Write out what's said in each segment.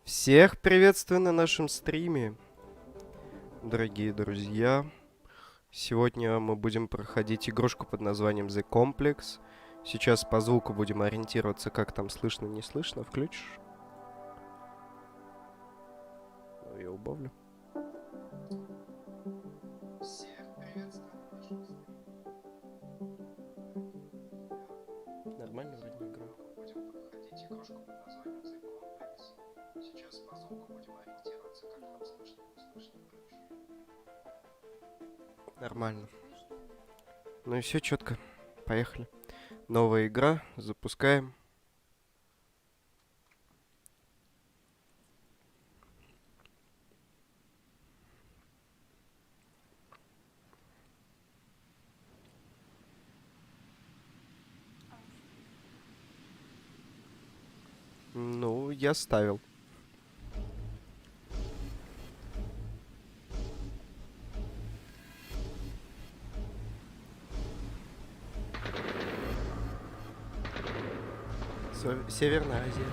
Всех приветствую на нашем стриме, дорогие друзья. Сегодня мы будем проходить игрушку под названием The Complex. Сейчас по звуку будем ориентироваться, как там слышно, не слышно. Включишь? Ну, я убавлю. Всех приветствую на нашем стриме. Нормально вроде игра. Будем проходить игрушку под названием The Complex. Сейчас по звуку будем ориентироваться, как там слышно, не слышно. Нормально. Ну и все четко. Поехали. Новая игра. Запускаем. Ну, я ставил. Северная Азия.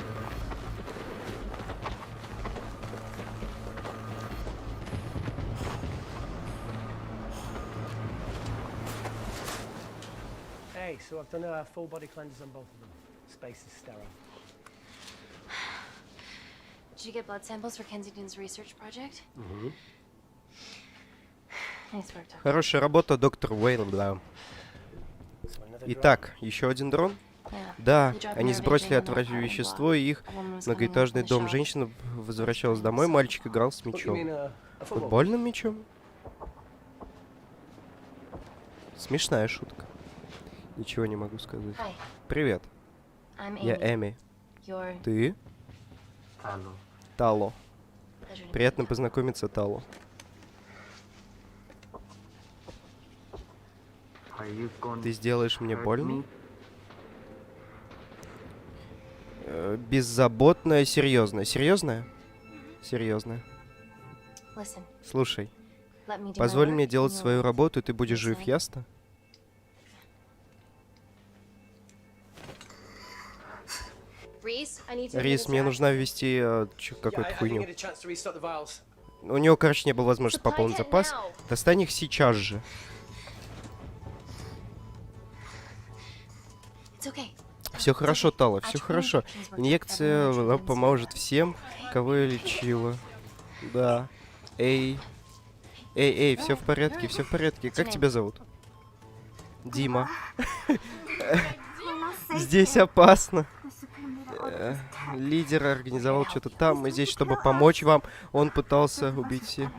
Hey, so I've done a full body cleanse on both of them. Space is sterile. Did you get blood samples for Kensington's research project? Mm-hmm. Nice work, Doctor. Хорошая работа, доктор Уэйнбла. Итак, еще один дрон. Да, они сбросили отвратительное вещество, и их многоэтажный дом. Женщина возвращалась домой, мальчик играл с мячом. Футбольным мячом? Смешная шутка. Ничего не могу сказать. Привет, я Эми. Ты? Тало. Приятно познакомиться, Тало. Ты сделаешь мне больно? Беззаботная, серьезная. Серьезная? Серьезная. Слушай, позволь мне делать свою работу, и ты будешь жив, ясно? Рис, мне нужно ввести какую-то хуйню. У него, короче, не было возможности пополнить запас. Достань их сейчас же. Все хорошо, Тала, все хорошо. Инъекция поможет всем, кого я лечила. Да. Эй, все в порядке, все в порядке. Как тебя зовут? Дима. Здесь опасно. Лидер организовал что-то там. Мы здесь, чтобы помочь вам. Он пытался убить всех.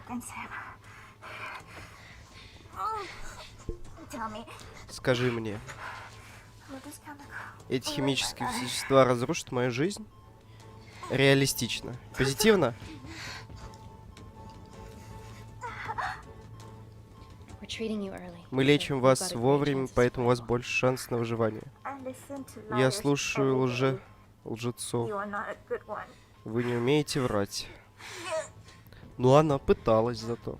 Скажи мне, эти химические вещества разрушат мою жизнь? Реалистично. Позитивно? Мы лечим вас вовремя, поэтому у вас больше шанс на выживание. Я слушаю лжецов. Вы не умеете врать. Ну, она пыталась зато.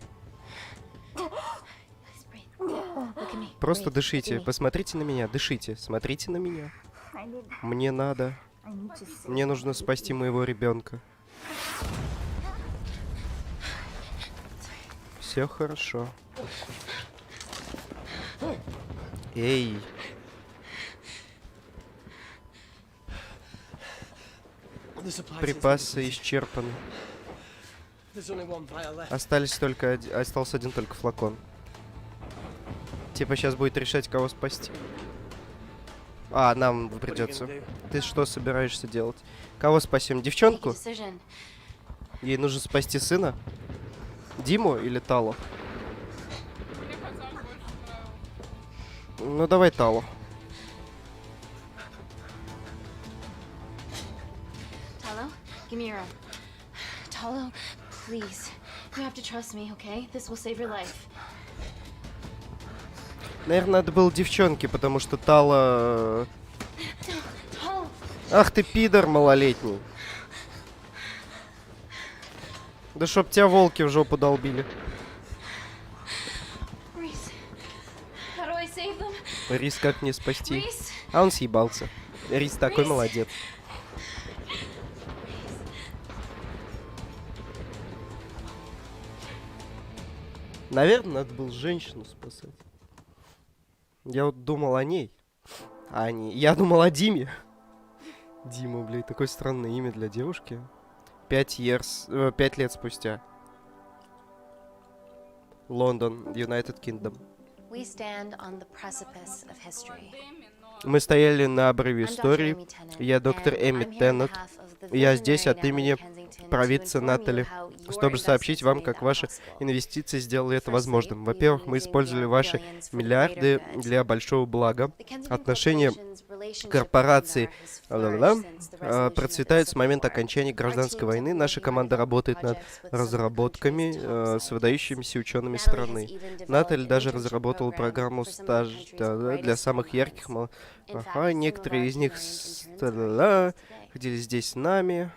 Просто дышите. Посмотрите на меня. Дышите. Смотрите на меня. Мне надо. Мне нужно спасти моего ребенка. Все хорошо. Эй. Припасы исчерпаны. Остался один только флакон. Типа сейчас будет решать, кого спасти. А, нам придется. Ты что собираешься делать? Кого спасем? Девчонку? Ей нужно спасти сына? Диму или Талу? Ну давай Талу. Give me your arm. Talo, please. You have to trust me, okay? This will save your life. Наверное, надо было девчонке, потому что Тала... Ах ты пидор малолетний. Да чтоб тебя волки в жопу долбили. Рис как не спасти? А он съебался. Рис такой молодец. Наверное, надо было женщину спасать. Я вот думал о ней. А не... Я думал о Диме. Дима, блядь, такое странное имя для девушки. 5 лет спустя. Лондон, United Kingdom. We stand on the precipice of history. Мы стояли на обрыве I'm Dr. истории. Amy Tennant, Я доктор and Эми I'm here on Теннет. behalf of the Я здесь visionary от имени Natalie Kensington to провидца inform you Натали, how your чтобы сообщить investments вам, made как that ваши possible. инвестиции сделали это Firstly, возможным. we've Во-первых, been мы using использовали your ваши billions for the миллиарды greater good. для большого блага. The Kensington Отношения Corporation's relationship with корпорации Kandahar has flourished since the resolution of the процветают с Civil момента War. окончания Our гражданской teams войны. have been Наша working on команда developing работает над projects with some of the разработками country's top с scientists. выдающимися учеными Natalie has страны. even developed Наталья an даже internship разработала program программу for some of the стаж country's для brightest самых young ярких minds. In fact, Ага, some of некоторые our из них Canarian interns are here today. ходили здесь с нами.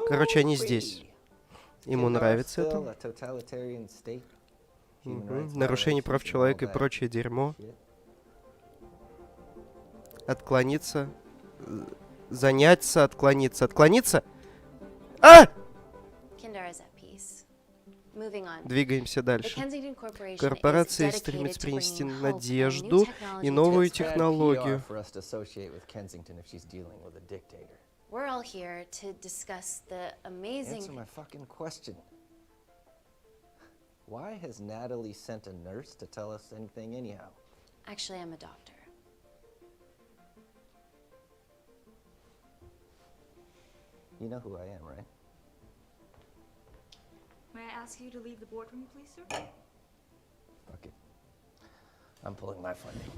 Короче, они здесь. Ему нравится это. Нарушение прав человека и прочее дерьмо. Отклониться. Заняться, отклониться. Отклониться? А! Kandahar is at peace. Moving on. Двигаемся The дальше. Kensington Corporation Корпорация is dedicated стремится to принести bringing hope and надежду new и technology новую to its технологию. We're all here to discuss the amazing. Answer my fucking question. Why has Natalie sent a nurse to tell us anything anyhow? Actually, I'm a doctor. You know who I am, right? May I ask you to leave the boardroom, please, sir? Fuck it. I'm pulling my funding.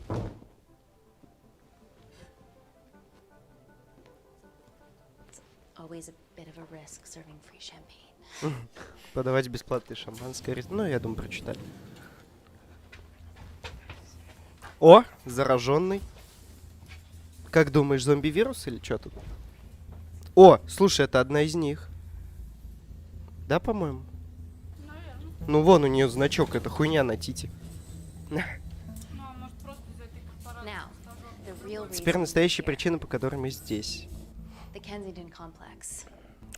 Always a bit of a risk serving free champagne. Подавать бесплатное шампанское. Ну, я думаю, прочитали. О, зараженный. Как думаешь, зомби-вирус или что тут? О, слушай, это одна из них. Да, по-моему? Наверное. Ну, вон у нее значок, это хуйня на тите. Ну, а может, просто из этой корпорации Now, стажёр. the real Теперь reason настоящая we're here. причина, по которой мы здесь. The Kensington complex.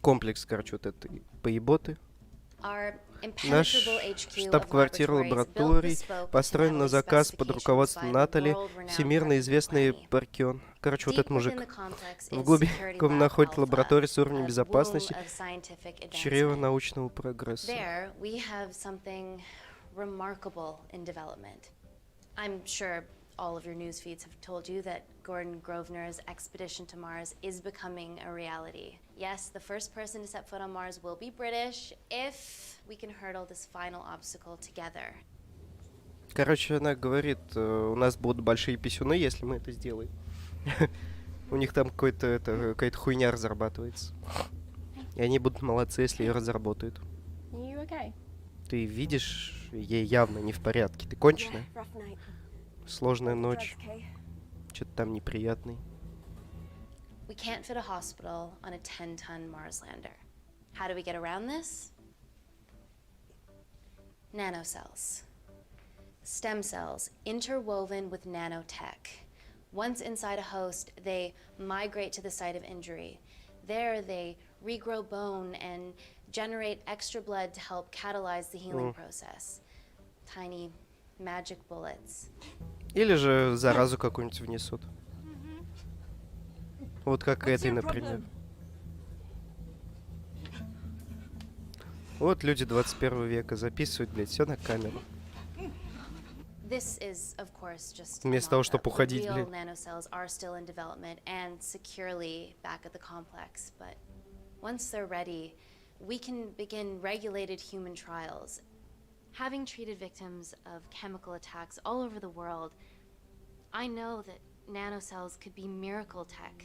Комплекс, короче, вот этой поеботы. Our Наш impenetrable HQ штаб-квартира of laboratories лабораторий built bespoke построен to на Natalie's заказ под specifications руководством by the Натали, world-renowned всемирно известный Parkion. Паркион. Короче, вот Deep этот мужик. within the complex В is глубине security комнаты lab находится alpha, лаборатория с a уровнем womb безопасности, of scientific чрево advancement. научного прогресса. There, we have something remarkable in development. I'm sure all of your news feeds have told you that Gordon Grosvenor's expedition to Mars is becoming a reality. Yes, the first person to set foot on Mars will be British if we can hurdle this final obstacle together. Короче, она говорит, у нас будут большие писюны, если мы это сделаем. У них там какая-то хуйня разрабатывается. И они будут молодцы, если ее разработают. You okay? Ты видишь, ей явно не в порядке. Ты конченая? Rough night. Сложная Drugs, ночь. okay? Что-то там неприятный. We can't fit a hospital on a 10-ton Mars lander. How do we get around this? Nanocells. Stem cells interwoven with nanotech. Once inside a host, they migrate to the site of injury. There, they regrow bone and generate extra blood to help catalyze the healing process. Tiny magic bullets. Или же заразу какую-нибудь внесут. Вот как What's этой, your например. problem? Вот люди 21 века записывают, блядь, все на камеру. This is, of course, just Вместо того, чтобы the уходить, real блин. nanocells are still in development and securely back at the complex, but once they're ready, we can begin regulated human trials. Having treated victims of chemical attacks all over the world, I know that nanocells could be miracle tech.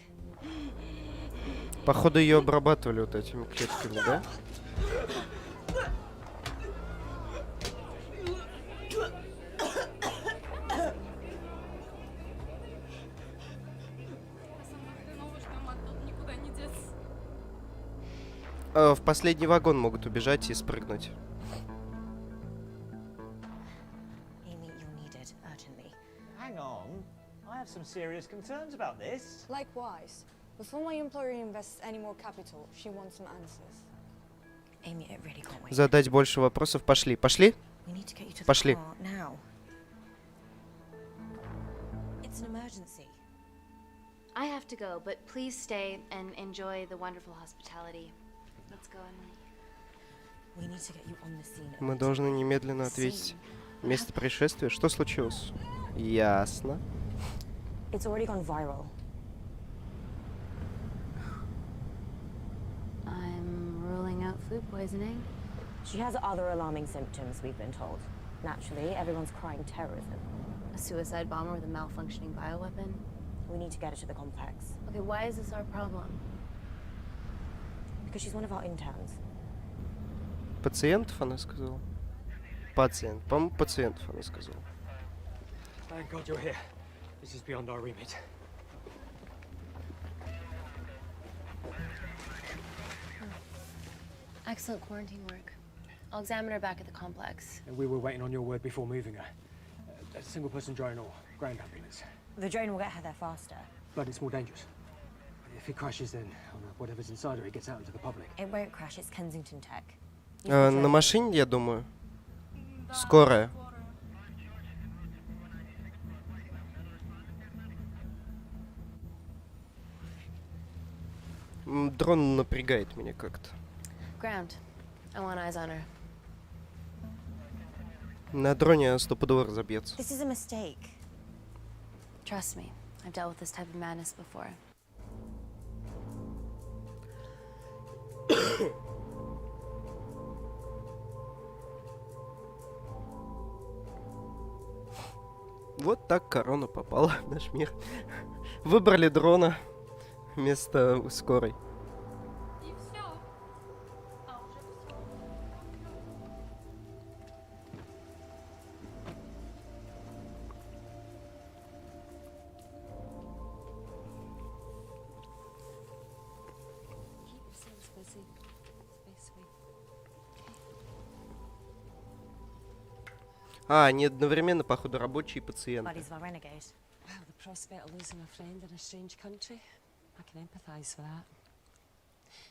Походу ее обрабатывали вот этими клетками, да? Самое хреновое, что им оттуда никуда не деться. В последний вагон могут убежать и спрыгнуть. Amy, you'll need it urgently. Hang on. I have some serious concerns about this. Likewise. Before my employer invests any more capital, she wants some answers. Amy, it really can't wait. Задать больше вопросов. Пошли, пошли. We need to get you to the Пошли. car now. It's an emergency. I have to go, but please stay and enjoy the wonderful hospitality. Let's go, Emily. We need to get you on the scene. Мы должны немедленно ответить место происшествия. Что случилось? Ясно. It's already gone viral. I'm ruling out food poisoning. She has other alarming symptoms, we've been told. Naturally, everyone's crying terrorism. A suicide bomber with a malfunctioning bioweapon. We need to get her to the complex. Okay, why is this our problem? Because she's one of our interns. Пациентов, она сказала. Пациент. По-моему, пациентов, она сказала. Thank God you're here. This is beyond our remit. Excellent quarantine work. I'll examine her back at the complex. And we were waiting on your word before moving her. A single person drone or ground ambulance. The drone will get her there faster. But it's more dangerous. If it crashes, then whatever's inside her, it gets out into the public. It won't crash, it's Kensington Tech. На машине, я думаю. Скорая. Дрон напрягает меня как-то. Ground. I want eyes on her. На дроне стопудово разобьется. This is a mistake. Trust me, I've dealt with this type of madness before. Вот так корона попала в наш мир. Выбрали дрона вместо скорой. И все. А уже все. А, они одновременно, походу, рабочие и пациенты. Buddies of our renegade. Well, the prospect of losing a friend in a strange country, I can empathise with that.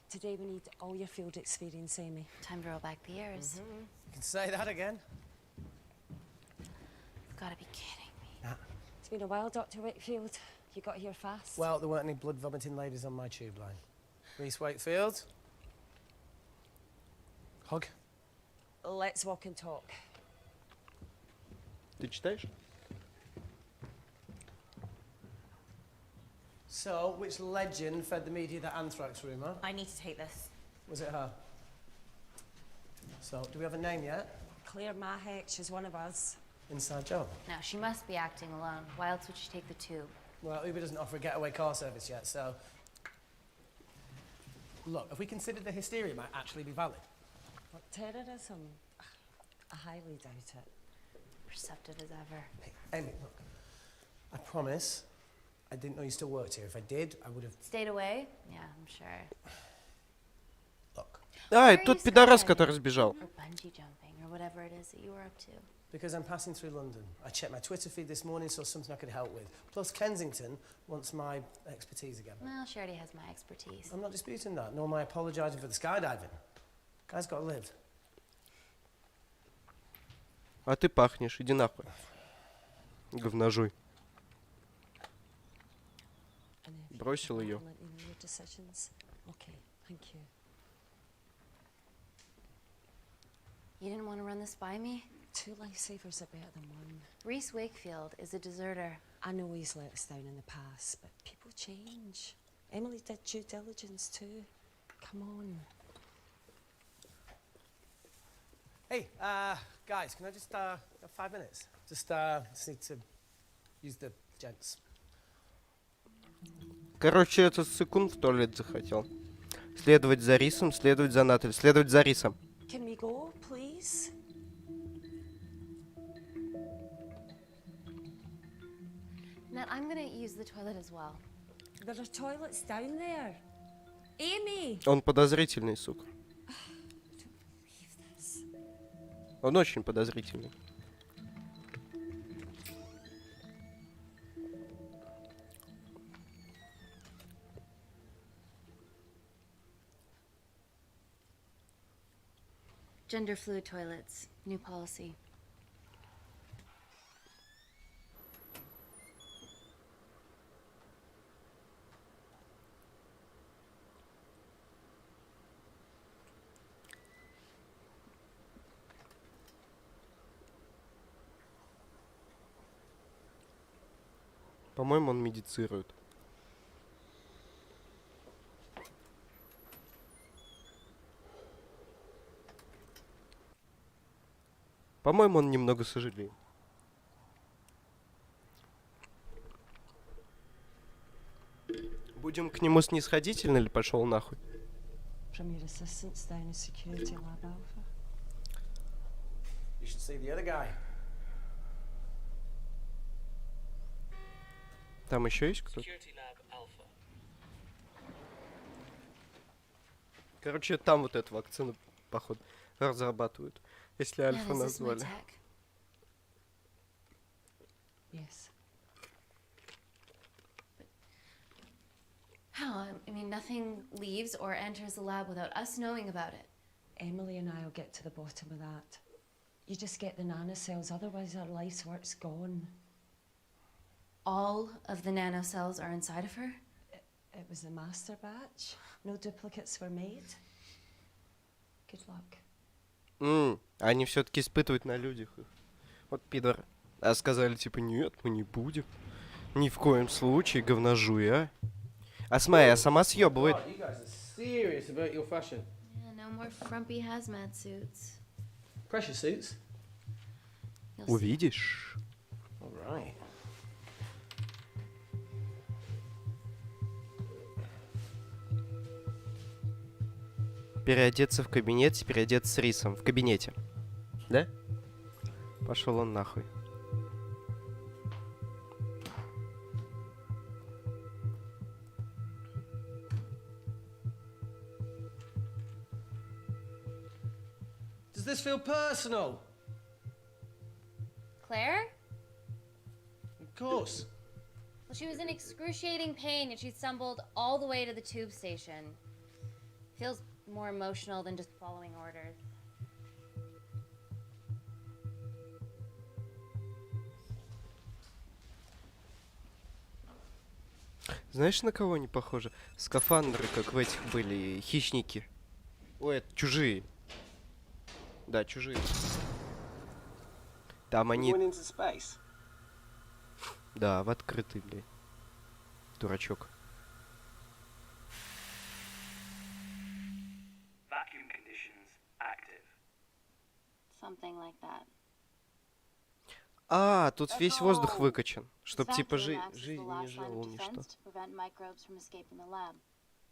Today we need all your field experience, Amy. Time to roll back the years. You can say that again. You've got to be kidding me. It's been a while, Dr. Wakefield. You got here fast. Well, there weren't any blood-vomiting ladies on my tube line. Reese Wakefield. Hug. Let's walk and talk. Ты читаешь? So, which legend fed the media the anthrax rumour? I need to take this. Was it her? So, do we have a name yet? Claire Mahek, she's one of us. Inside job. Now, she must be acting alone. Why else would she take the tube? Well, Uber doesn't offer a getaway car service yet, so... Look, if we considered the hysteria might actually be valid. What, terrorism? I highly doubt it. Perceptive as ever. Hey, Amy, look. I promise I didn't know you still worked here. If I did, I would have... Stayed away? Yeah, I'm sure. Look, А, и Where are тот you пидорас, skydiving? который сбежал. Or bungee jumping, or whatever it is that you were up to. because I'm passing through London. I checked my Twitter feed this morning, saw something I could help with. Plus, Kensington wants my expertise again. Well, she already has my expertise. I'm not disputing that, nor am I apologising for the skydiving. Guy's got to live. А ты пахнешь, иди нахуй. Говножуй. And if you Бросил can, ее. let me know your decisions. Okay, thank you. You didn't want to run this by me? 2 lifesavers are better than 1. Reese Wakefield is a deserter. I know he's let us down in the past, but people change. Emily did due diligence too. Come on. Hey, guys, can I just have 5 minutes? Just need to use the gents. Короче, этот секунд в туалет захотел. Следовать за Рисом, следовать за Натальей, следовать за Рисом. Can we go, please? Nat, I'm gonna use the toilet as well. There are toilets down there. Amy! Он подозрительный, сука. Он очень подозрительный. Gender fluid toilets. New policy. По-моему, он медицирует. По-моему, он немного сожалеет. Будем к нему снисходительно или пошел нахуй? From your assistants down in security lab alpha. You should see the other guy. Там еще есть кто-то? Короче, там вот эту вакцину, походу, разрабатывают. Если альфа Now, is this my назвали. tech? Yes. How? I mean, nothing leaves or enters the lab without us knowing about it. Emily and I'll get to the bottom of that. You just get the nanocells, otherwise our life's work's gone. All of the nanocells are inside of her? It was the master batch. No duplicates were made. Good luck. Они все-таки испытывают на людях их. Вот пидоры. А сказали, типа, нет, мы не будем. Ни в коем случае, говножуй, а. А смотри, а сама съебывает. God, you guys are serious about your fashion. Yeah, no more frumpy hazmat suits. Pressure suits. You'll see. Увидишь. All right. Переодеться в кабинете, переодеться с рисом. В кабинете. Да? Пошел он нахуй. Does this feel personal? Claire? Of course. Well, she was in excruciating pain and she stumbled all the way to the tube station. Feels more emotional than just following orders. Знаешь, на кого они похожи? Скафандры, как в этих были, хищники. Ой, это чужие. Да, чужие. Там они... Going into space. Да, в открытый, блядь. Дурачок. Vacuum conditions active. Something like that. А, тут весь воздух выкачан. Чтоб This типа vacuum acts as the жизнь не last line of жила ничто. defense to prevent microbes from escaping the lab.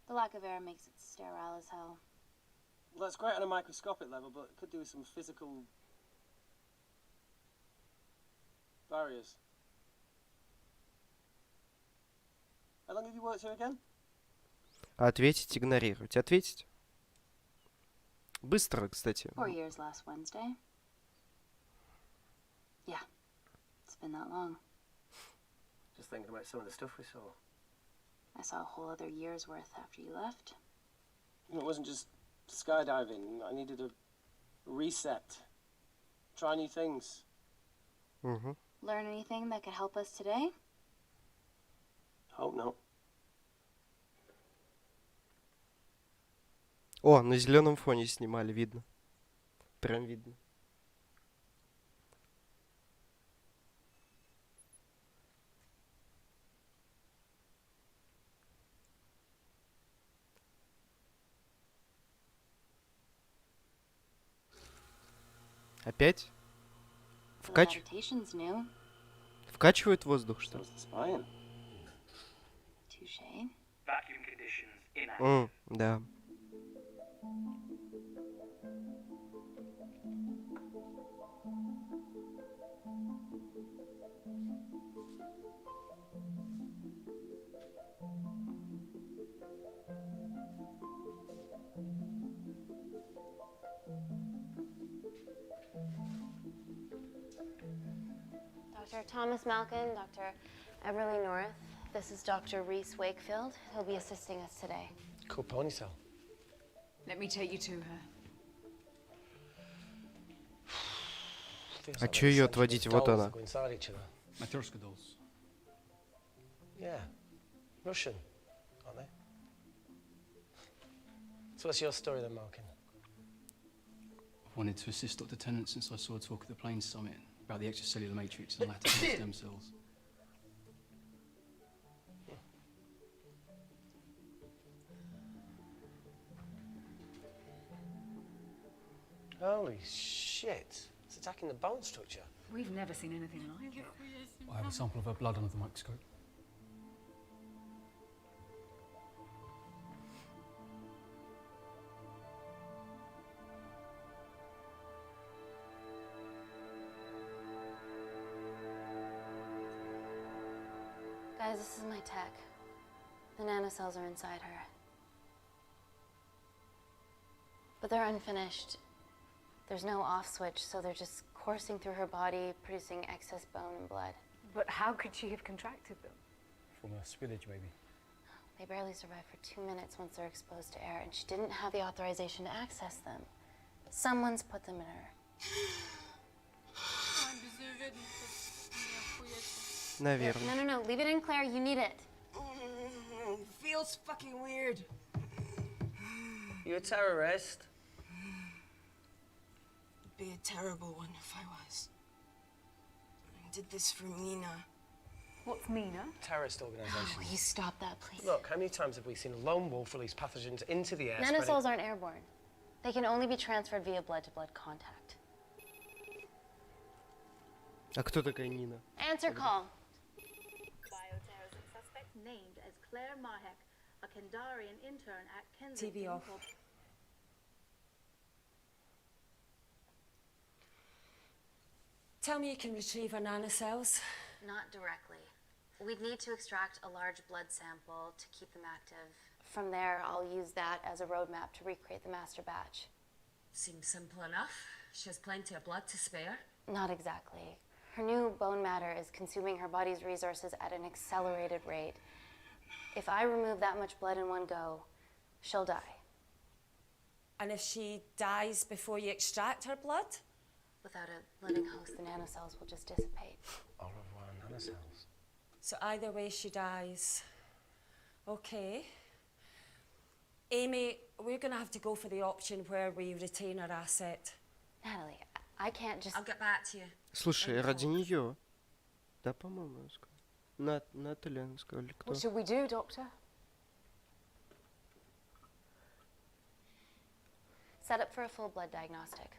The lack of air makes it sterile as hell. Well, that's great on a microscopic level, but it could do with some physical barriers. How long have you worked here again? Ответить, игнорировать. Ответить. Быстро, кстати. 4 years last Wednesday. Yeah, it's been that long. Just thinking about some of the stuff we saw. I saw a whole other year's worth after you left. It wasn't just skydiving. I needed a reset. Try new things. Угу. Learn anything that could help us today? Hope not. О, на зеленом фоне снимали, видно. Прям видно. Опять? The Вкач... meditation's new. Вкачивают воздух, что ли? So's the spying. Touche. Vacuum conditions inactive. Да. Dr. Thomas Malkin, Dr. Everly North. This is Dr. Reese Wakefield. He'll be assisting us today. Cool ponytail. Let me take you to her. feels А like чё they're её essentially отводить? Вот dolls она. that go inside each other. Matryoshka dolls. Yeah. Russian, aren't they? So what's your story then, Malkin? I've wanted to assist Dr. Tennant since I saw a talk at the Plains Summit about the extracellular matrix and lattice of stem cells. Holy shit. It's attacking the bone structure. We've never seen anything like it. I have a sample of her blood under the microscope. Guys, this is my tech. The nanocells are inside her. But they're unfinished. There's no off switch, so they're just coursing through her body, producing excess bone and blood. But how could she have contracted them? From a spillage, maybe. They barely survive for 2 minutes once they're exposed to air, and she didn't have the authorization to access them. Someone's put them in her. Наверное. No, leave it in, Claire. You need it. Feels fucking weird. You a terrorist? Be a terrible one if I was. I did this for Mina. What's Mina? Terrorist organisation. Will you stop that, please? Look, how many times have we seen a lone wolf release pathogens into the air? Nanocells aren't airborne. They can only be transferred via blood-to-blood contact. А кто такая Нина? Answer call. Bioterrorism suspect named as Claire Mahek, a Kandarian intern at TV off. Tell me you can retrieve her nanocells. Not directly. We'd need to extract a large blood sample to keep them active. From there, I'll use that as a roadmap to recreate the master batch. Seems simple enough. She has plenty of blood to spare. Not exactly. Her new bone matter is consuming her body's resources at an accelerated rate. If I remove that much blood in one go, she'll die. And if she dies before you extract her blood? Without a living host, the nanocells will just dissipate. Au revoir, nanocells. So either way she dies. Okay. Amy, we're gonna have to go for the option where we retain our asset. Natalie, I can't just... I'll get back to you. Слушай, ради нее. Да, по-моему, она сказала. Наталья, она сказала, или кто? What should we do, Doctor? Set up for a full blood diagnostic.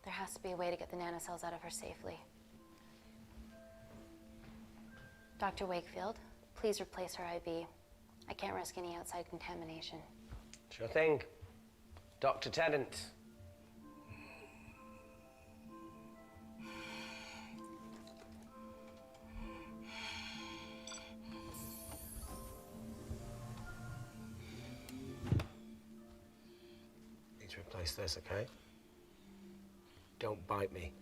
There has to be a way to get the nanocells out of her safely. Dr. Wakefield, please replace her IV. I can't risk any outside contamination. Sure thing. Dr. Tennant. Need to replace this, okay? Don't bite me.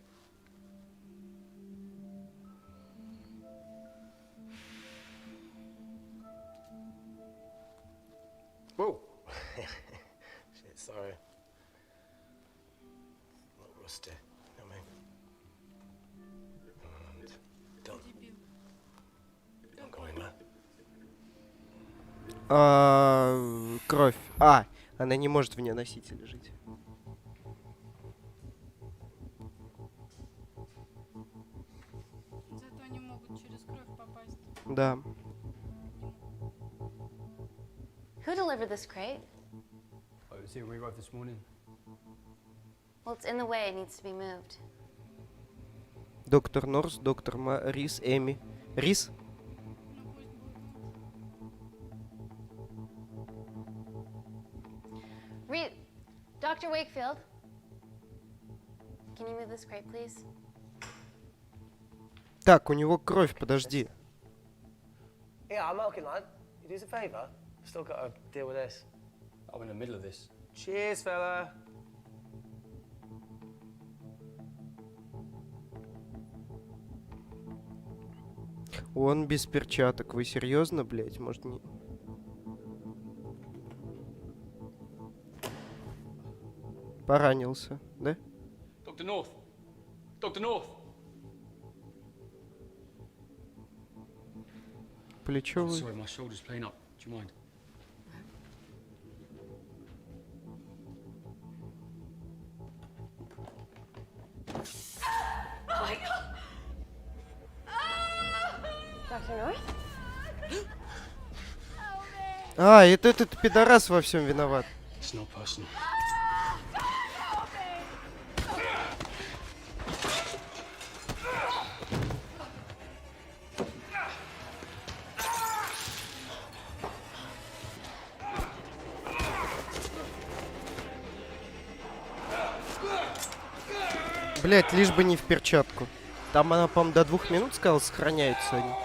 Whoa! Shit, sorry. A little rusty, you know what I mean? And don't go in there. Кровь. А, она не может вне носителя жить. Зато они могут через кровь попасть. Да. Who delivered this crate? I was here when we arrived this morning. Well, it's in the way. It needs to be moved. Доктор Норс, доктор Рис, Эми. Рис? Dr. Wakefield, can you move this crate, please? Так, у него кровь, подожди. Yeah, I'm Malkin, lad. You do us a favour? Still got to deal with this. I'm in the middle of this. Cheers, fella. Он без перчаток. Вы серьезно, блядь? Может, не... Поранился, да? Dr. North! Dr. North! Плечевый. Sorry, my shoulder's playing up. Do you mind? А, это этот пидорас во всем виноват. It's not personal. Блять, лишь бы не в перчатку. Там она, по-моему, до 2 минут, сказал, сохраняются они.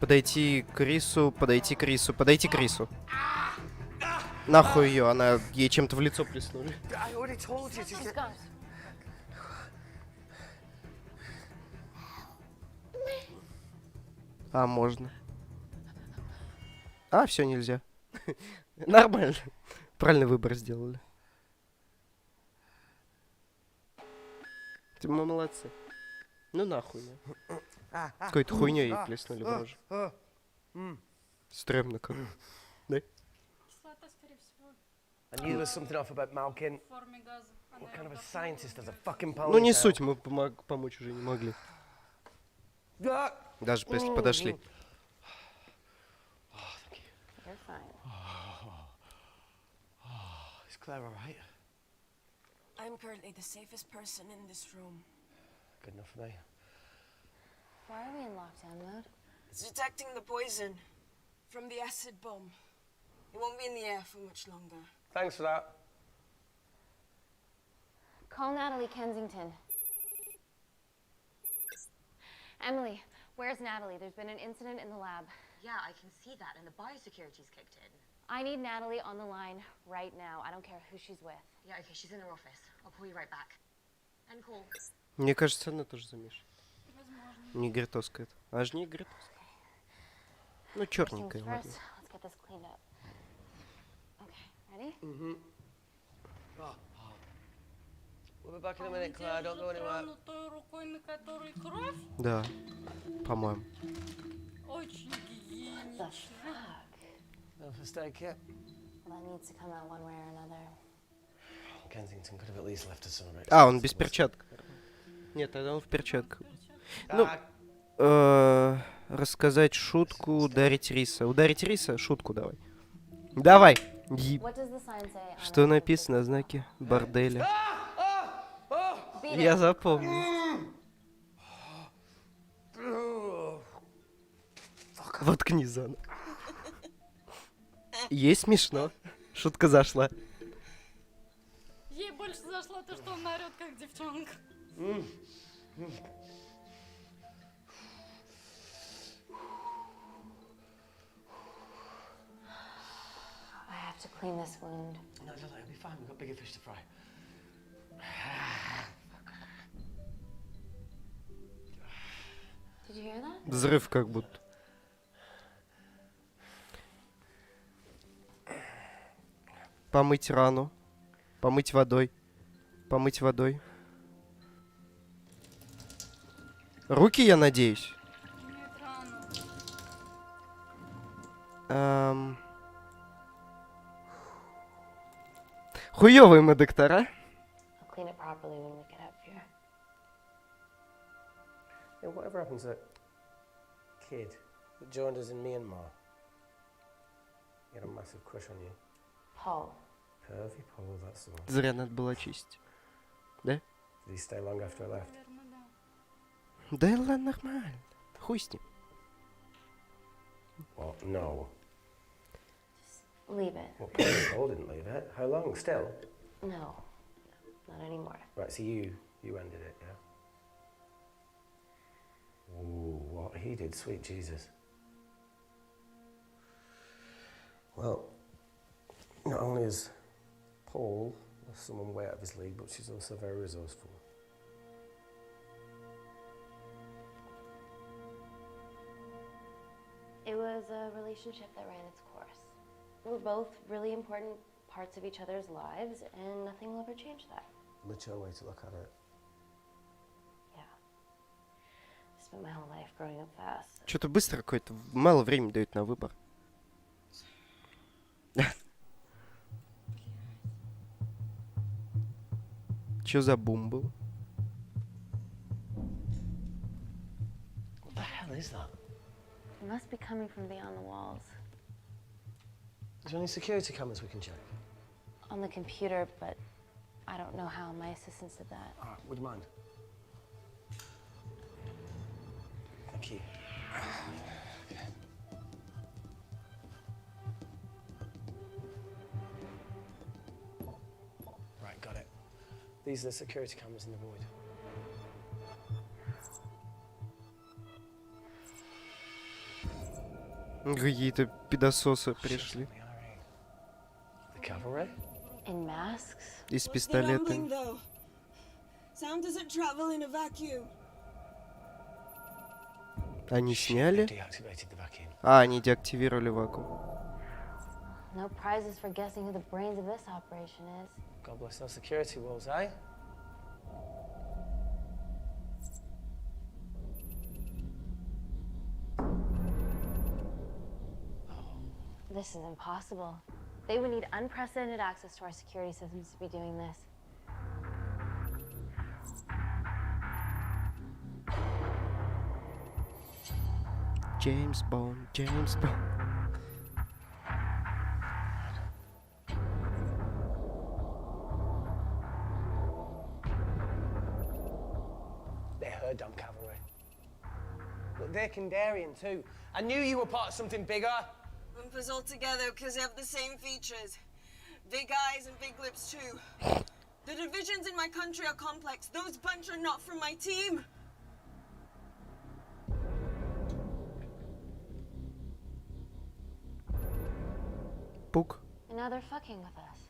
Подойти к Рису, подойти к Рису, подойти к Рису. Нахуй ее, она ей чем-то в лицо плеснули. А, можно. А, все, нельзя. Нормально. Правильный выбор сделали. Мы молодцы. Ну нахуй. Какой-то хуйней ей плеснули в рожу. Стремно как. Да? I knew there was something off about Malkin. What kind of a scientist has a fucking ponytail? Ну не суть, мы помочь уже не могли. Даже если подошли. You're fine. Is Claire all right? I'm currently the safest person in this room. Good enough for me. Why are we in lockdown mode? It's detecting the poison from the acid bomb. It won't be in the air for much longer. Thanks for that. Call Natalie Kensington. Emily, where's Natalie? There's been an incident in the lab. Yeah, I can see that, and the biosecurity's kicked in. I need Natalie on the line right now. I don't care who she's with. Yeah, okay, she's in her office. I'll call you right back. End call. Мне кажется, она тоже замешана. Не гритоска это. Аж не гритоска. Ну, черненькая, ладно. Let's get this cleaned up. Okay, ready? Mm-hmm. We'll be back in a minute, Claire. Don't go anywhere. Да, по-моему. Очень гигиенично. No mistake yet. Well, that needs to come out one way or another. Kensington could have at least left us some of it. А, он без перчаток. Нет, тогда он в перчатках. Ну, рассказать шутку, ударить Риса. Ударить Риса? Шутку давай. Давай! Что написано на знаке борделя? Я запомнил. Воткни заново. Ей смешно. Шутка зашла. Ей больше зашло то, что он орёт, как девчонка. I have to clean this wound. No, it'll be fine. We've got bigger fish to fry. Did you hear that? Взрыв как будто. Помыть рану. Помыть водой. Помыть водой. Руки, я надеюсь. Хуёвые мы доктора. I'll clean it properly when we get up here. Yeah, whatever happened to that kid that joined us in Myanmar? He had a massive crush on you. Paul. Pervy Paul, that's the one. Зря надо было очистить. Да? Did he stay long after I left? Да ладно, нормально. Хуй с ним. What? No. Leave it. Well, Paul didn't leave it. How long? Still? No, not anymore. Right, so you ended it, yeah? Ooh, what he did, sweet Jesus. Well, not only is Paul someone way out of his league, but she's also very resourceful. It was a relationship that ran its course. We were both really important parts of each other's lives, and nothing will ever change that. Mature way to look at it. Yeah. Spent my whole life growing up fast. Что-то быстро какое-то, мало времени дают на выбор. Чё за бум был? What the hell is that? It must be coming from beyond the walls. Is there any security cameras we can check? On the computer, but I don't know how. My assistants did that. All right, would you mind? Thank you. Right, got it. These are the security cameras in the void. Какие-то пидососы пришли. The cavalry? In masks? И с What's the rumbling, пистолетами. though? Sound doesn't travel in a vacuum. Они сняли? Deactivated the vacuum. А, они деактивировали вакуум. No prizes for guessing who the brains of this operation is. God bless those security walls, eh? This is impossible. They would need unprecedented access to our security systems to be doing this. James Bond, James Bond. They're her damn cavalry. Look, they're Kandarian too. I knew you were part of something bigger. Lump us all together because they have the same features. Big eyes and big lips too. The divisions in my country are complex. Those bunch are not from my team. Пук. And now they're fucking with us.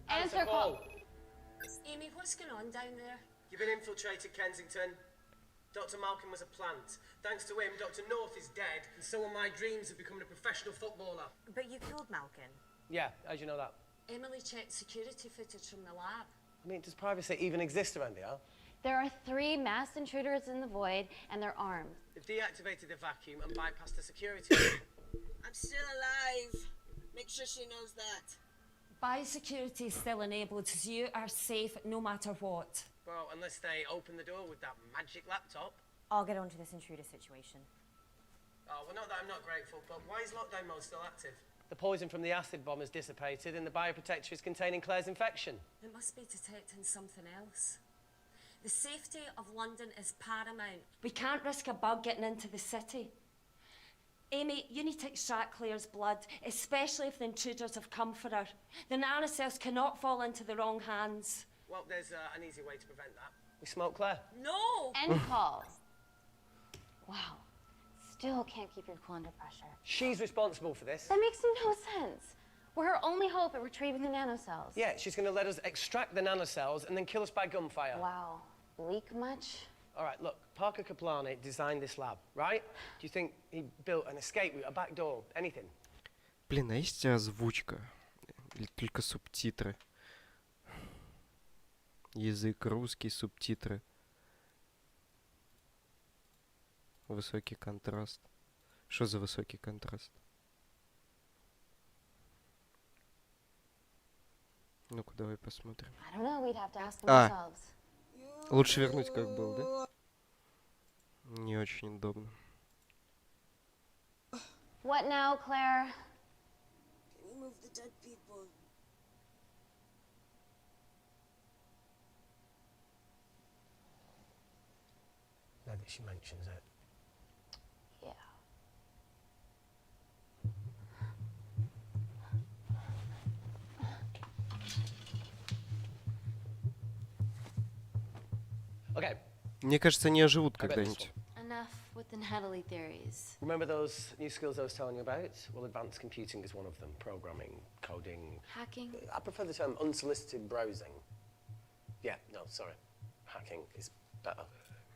Answer call. Amy, what's going on down there? You've been infiltrated, Kensington. Dr. Malcolm was a plant. Thanks to him, Dr. North is dead, and so are my dreams of becoming a professional footballer. But you killed Malkin. Yeah, how'd you know that? Emily checked security footage from the lab. I mean, does privacy even exist around here? There are 3 masked intruders in the void, and they're armed. They've deactivated the vacuum and bypassed the security. I'm still alive. Make sure she knows that. Biosecurity is still enabled, so you are safe no matter what. Well, unless they open the door with that magic laptop. I'll get onto this intruder situation. Oh, well, not that I'm not grateful, but why is lockdown mode still active? The poison from the acid bomb has dissipated and the bioprotector is containing Claire's infection. It must be detecting something else. The safety of London is paramount. We can't risk a bug getting into the city. Amy, you need to extract Claire's blood, especially if the intruders have come for her. The nanocells cannot fall into the wrong hands. Well, there's an easy way to prevent that. We smoke Claire. No! End call. Wow. Still can't keep your cool under pressure. She's responsible for this. That makes no sense. We're her only hope at retrieving the nanocells. Yeah, she's going to let us extract the nanocells and then kill us by gunfire. Wow. Bleak much? All right, look, Parker Kaplani designed this lab, right? Do you think he built an escape route, a back door, anything? Блин, а есть озвучка? Или только субтитры? Язык русский, субтитры. Высокий контраст. Что за высокий контраст? Ну-ка, давай посмотрим. I don't know, we'd have to ask them ourselves. Лучше вернуть, как был, да? Не очень удобно. What now, Claire? Can we move the dead people? Now that she mentions it. Yeah. Okay. Мне кажется, они оживут когда-нибудь. Enough with the Natalie theories. Remember those new skills I was telling you about? Well, advanced computing is one of them. Programming, coding. Hacking? I prefer the term unsolicited browsing. Yeah, no, sorry. Hacking is better.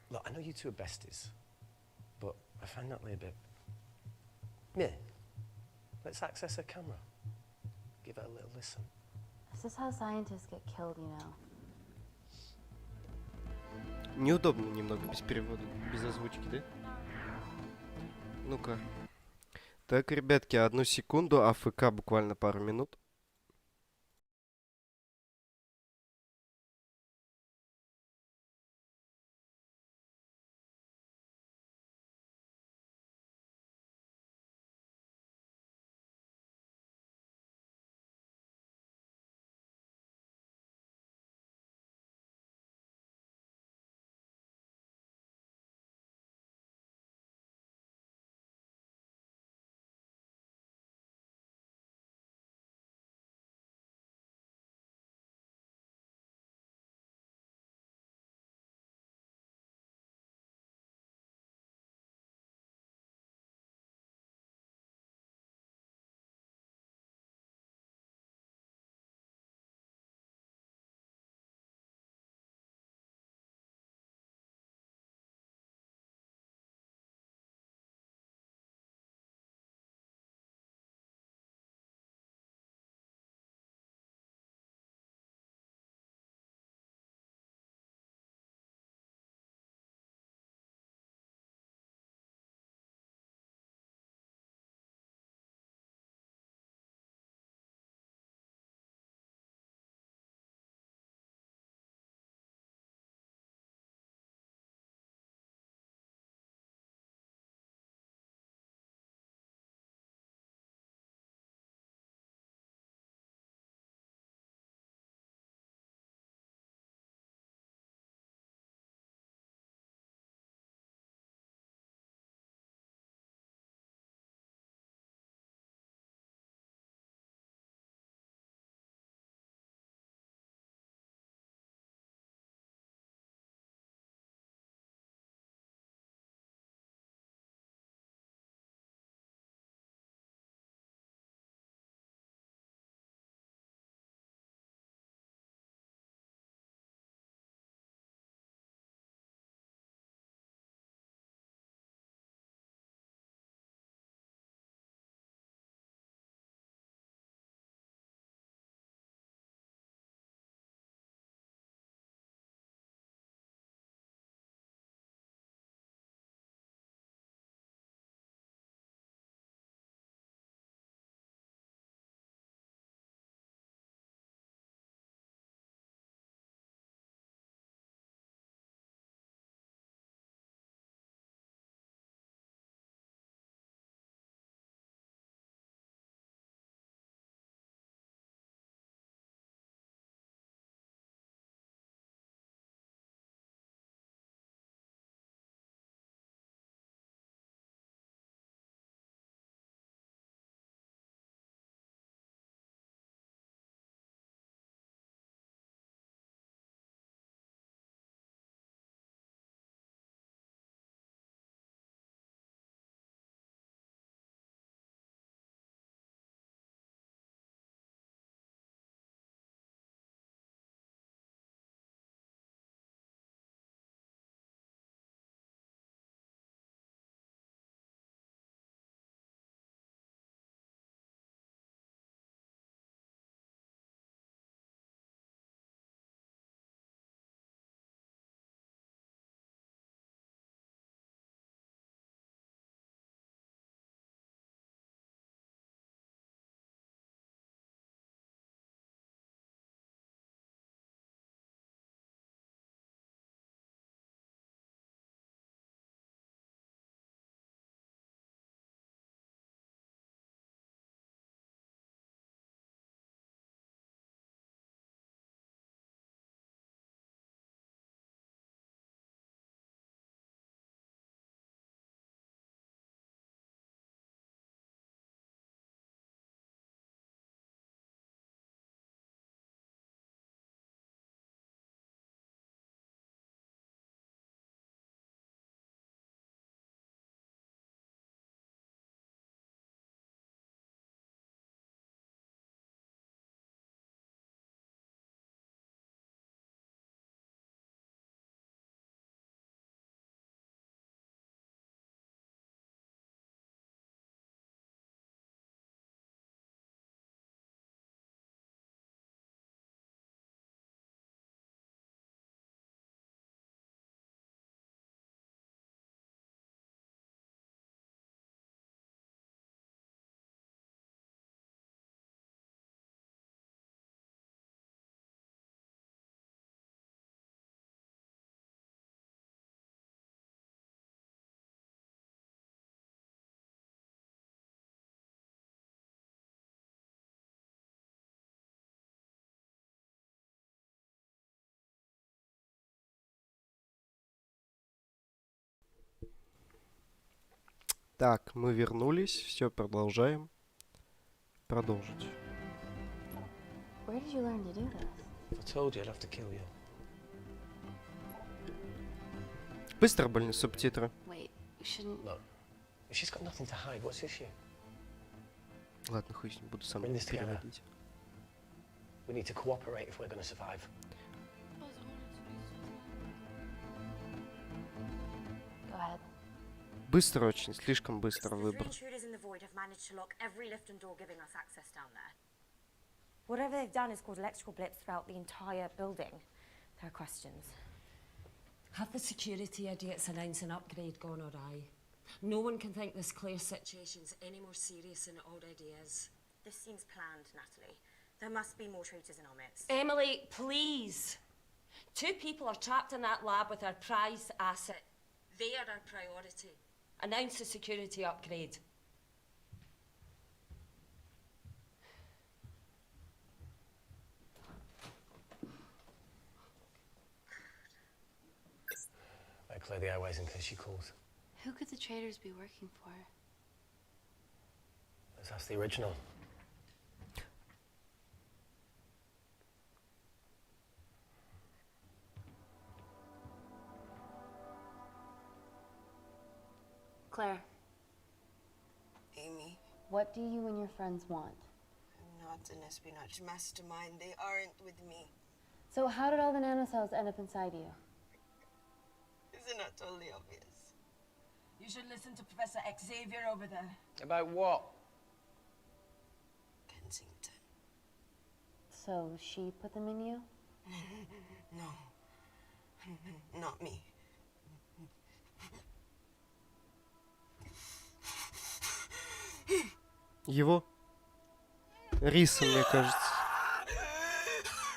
Look, I know you two are besties, but I find Natalie a bit Yeah. Let's access her camera. Give it a little listen. This is how scientists get killed, you know. Неудобно немного без перевода, без озвучки, да? Ну-ка. Так, ребятки, 1 секунду, АФК буквально пару минут. Так, мы вернулись. Все, продолжаем. Продолжить. Where did you learn to do this? I told you I'd have to kill you. Быстро были субтитры. Wait, you shouldn't. Look, if she's got nothing to hide, what's the issue? Ладно, хуй с ним, буду сам Bring this together. переводить. We need to cooperate if we're going to survive. Go ahead. Быстро очень, слишком быстро The three выбор. intruders in the void have managed to lock every lift and door giving us access down there. Whatever they've done has caused electrical blips throughout the entire building. There are questions. Have the security idiots announce an upgrade gone awry? No one can think this Claire situation's any more serious than it already is. This seems planned, Natalie. There must be more traitors in our midst. Emily, please. 2 people are trapped in that lab with our prized asset. They are our priority. Announce the security upgrade. I clear the airways in case she calls. Who could the traitors be working for? Let's ask the original. Claire, Amy, what do you and your friends want? I'm not an espionage mastermind. They aren't with me. So how did all the nanocells end up inside you? Isn't that totally obvious? You should listen to Professor Xavier over there. About what? Kensington. So she put them in you? No. Not me. Его? Риса, мне кажется.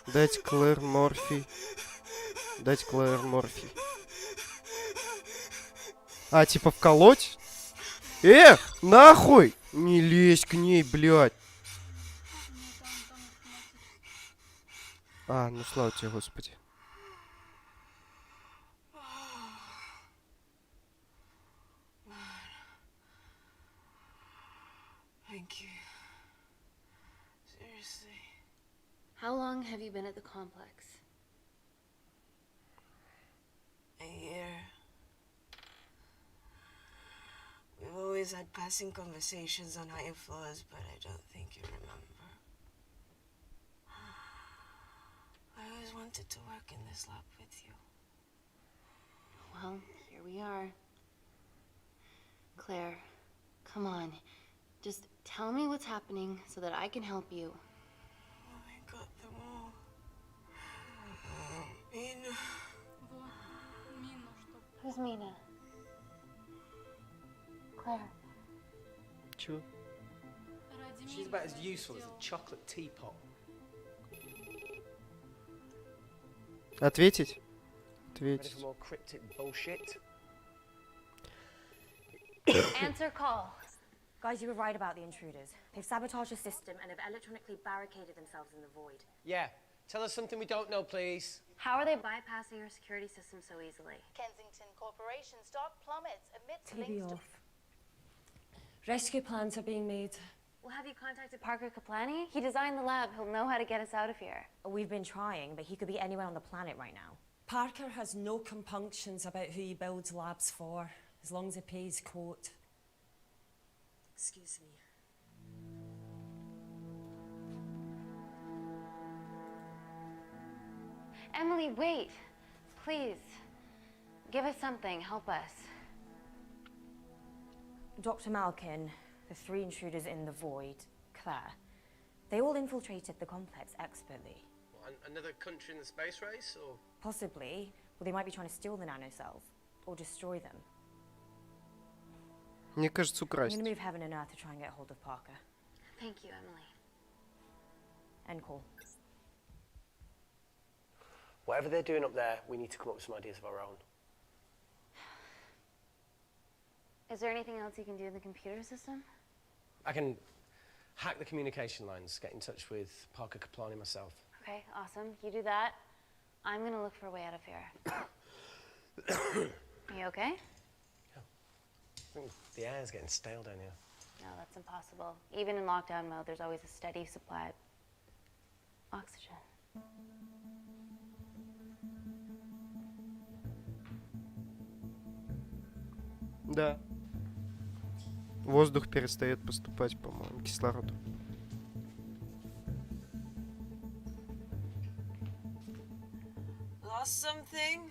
Дать Клэр морфий. Дать Клэр морфий. А, типа вколоть? Нахуй! Не лезь к ней, блядь. А, ну слава тебе, Господи. Thank you. Seriously. How long have you been at the complex? A year. We've always had passing conversations on higher floors, but I don't think you remember. I always wanted to work in this lab with you. Well, here we are. Claire, come on. Just tell me what's happening so that I can help you. I got them all. Mina. Who's Mina? Claire. Чего? She's about as useful as a chocolate teapot. Ответить? Ready Ответить. for more cryptic bullshit? Answer call. Guys, you were right about the intruders. They've sabotaged the system and have electronically barricaded themselves in the void. Yeah. Tell us something we don't know, please. How are they bypassing our security system so easily? Kensington Corporation stock plummets amidst TV links to off. Rescue plans are being made. Well, have you contacted Parker Kaplani? He designed the lab. He'll know how to get us out of here. We've been trying, but he could be anywhere on the planet right now. Parker has no compunctions about who he builds labs for, as long as he pays quote. Excuse me. Emily, wait. Please. Give us something. Help us. Dr. Malkin, the 3 intruders in the void, Claire, they all infiltrated the complex expertly. What, another country in the space race, or? Possibly, well, they might be trying to steal the nanocells or destroy them. Мне кажется, I'm украсть. gonna move heaven and earth to try and get hold of Parker. Thank you, Emily. End call. Whatever they're doing up there, we need to come up with some ideas of our own. Is there anything else you can do in the computer system? I can hack the communication lines, get in touch with Parker Kaplani myself. Okay, awesome. You do that. I'm gonna look for a way out of here. You okay? Yeah. think the air's getting stale down here. No, that's impossible. Even in lockdown mode, there's always a steady supply of oxygen. Да. Воздух перестает поступать, по-моему, кислород. Lost something?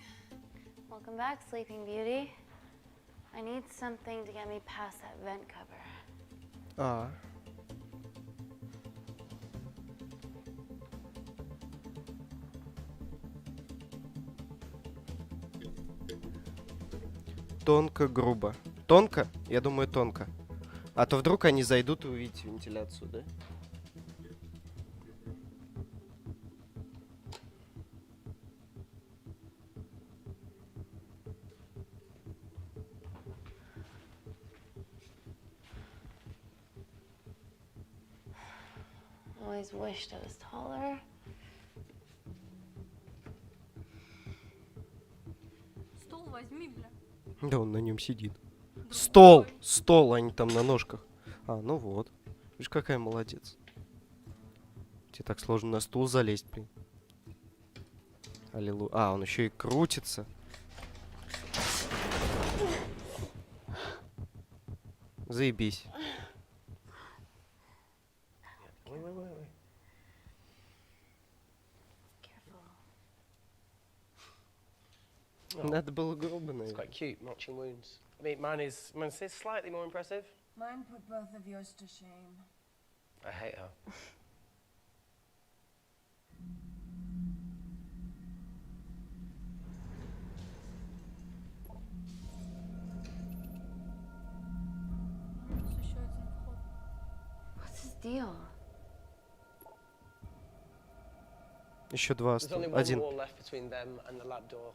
Welcome back, Sleeping Beauty. I need something to get me past that vent cover. А. Тонко, грубо. Тонко? Я думаю, тонко. А то вдруг они зайдут и увидят вентиляцию, да? Always wished I was taller. Стул возьми, бля. Да, он на нем сидит. Стол! Стол, они там на ножках. А, ну вот. Видишь, какая молодец. Тебе так сложно на стул залезть, блин. Аллилуйя. А, он еще и крутится. Заебись. Wait. Надо было грубо, It's наверное. quite cute, matching wounds. I mean, mine's slightly more impressive. Mine put both of yours to shame. I hate her. Еще один вход. What's his deal? Еще два There's only осталось. one Один. wall left between them and the lab door.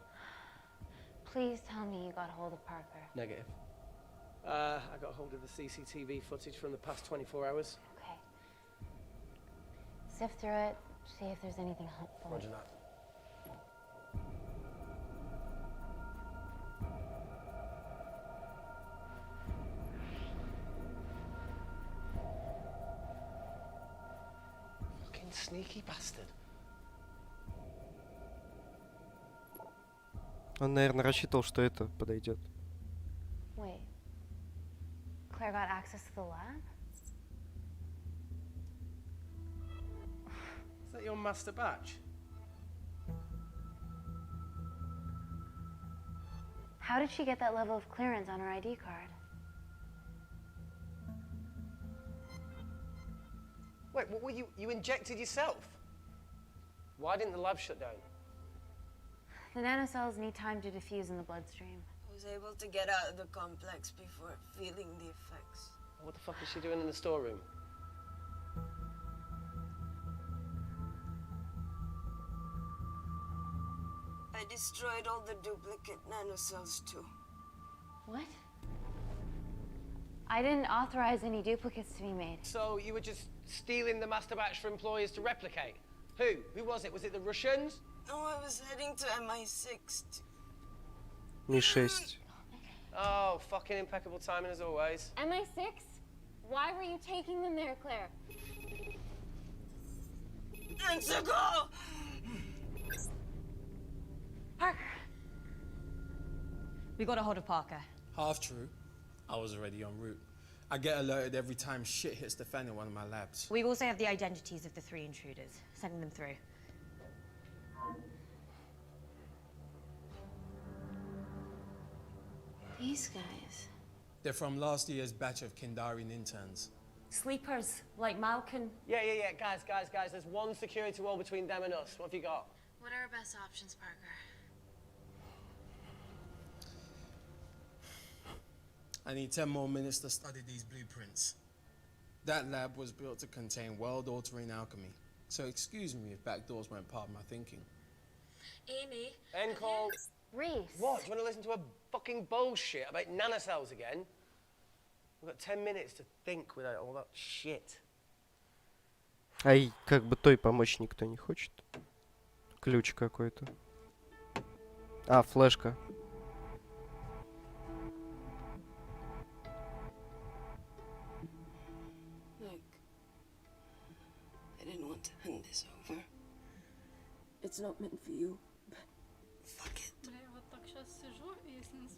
Please tell me you got hold of Parker. Negative. I got hold of the CCTV footage from the past 24 hours. Okay. Sift through it, see if there's anything helpful. Roger that. Fucking sneaky bastard. Он, наверное, рассчитывал, что это подойдет. Wait. Claire got access to the lab? Is that your master batch? How did she get that level of clearance on her ID card? Wait, what were you injected yourself? Why didn't the lab shut down? The nanocells need time to diffuse in the bloodstream. I was able to get out of the complex before feeling the effects. What the fuck is she doing in the storeroom? I destroyed all the duplicate nanocells too. What? I didn't authorize any duplicates to be made. So you were just stealing the master batch for employers to replicate? Who? Who was it? Was it the Russians? No, I was heading to MI6. Ми-6. Oh, fucking impeccable timing as always. MI6? Why were you taking them there, Claire? Let's go! Parker! We got a hold of Parker. Half true. I was already en route. I get alerted every time shit hits the fan in one of my labs. We also have the identities of the 3 intruders. Sending them through. These guys. They're from last year's batch of Kindarian interns. Sleepers, like Malkin. Yeah. Guys. There's one security wall between them and us. What have you got? What are our best options, Parker? I need 10 more minutes to study these blueprints. That lab was built to contain world-altering alchemy. So excuse me if backdoors weren't part of my thinking. Amy. End call. Reese. What? Do you want to listen to a fucking bullshit about nanocells again? We've got 10 minutes to think without all that shit. Ай, как бы той помочь никто не хочет. Ключ какой-то. А, флешка.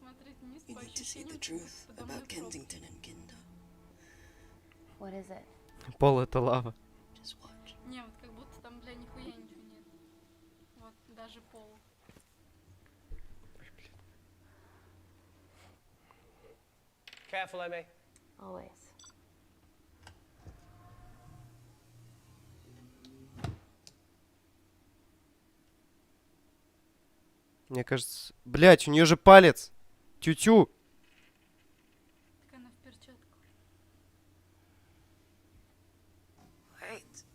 смотреть вниз You по need to see the ощущениям, truth подо мной about пробка. Kensington and Kinder. What is it? Пол — это лава. Just watch. Не, вот как будто там, бля, нихуя ничего нет. Вот, даже пол. Careful, Amy. Always. Мне кажется... Блять, у нее же палец! Тю-тю! Так она в перчатках. Wait.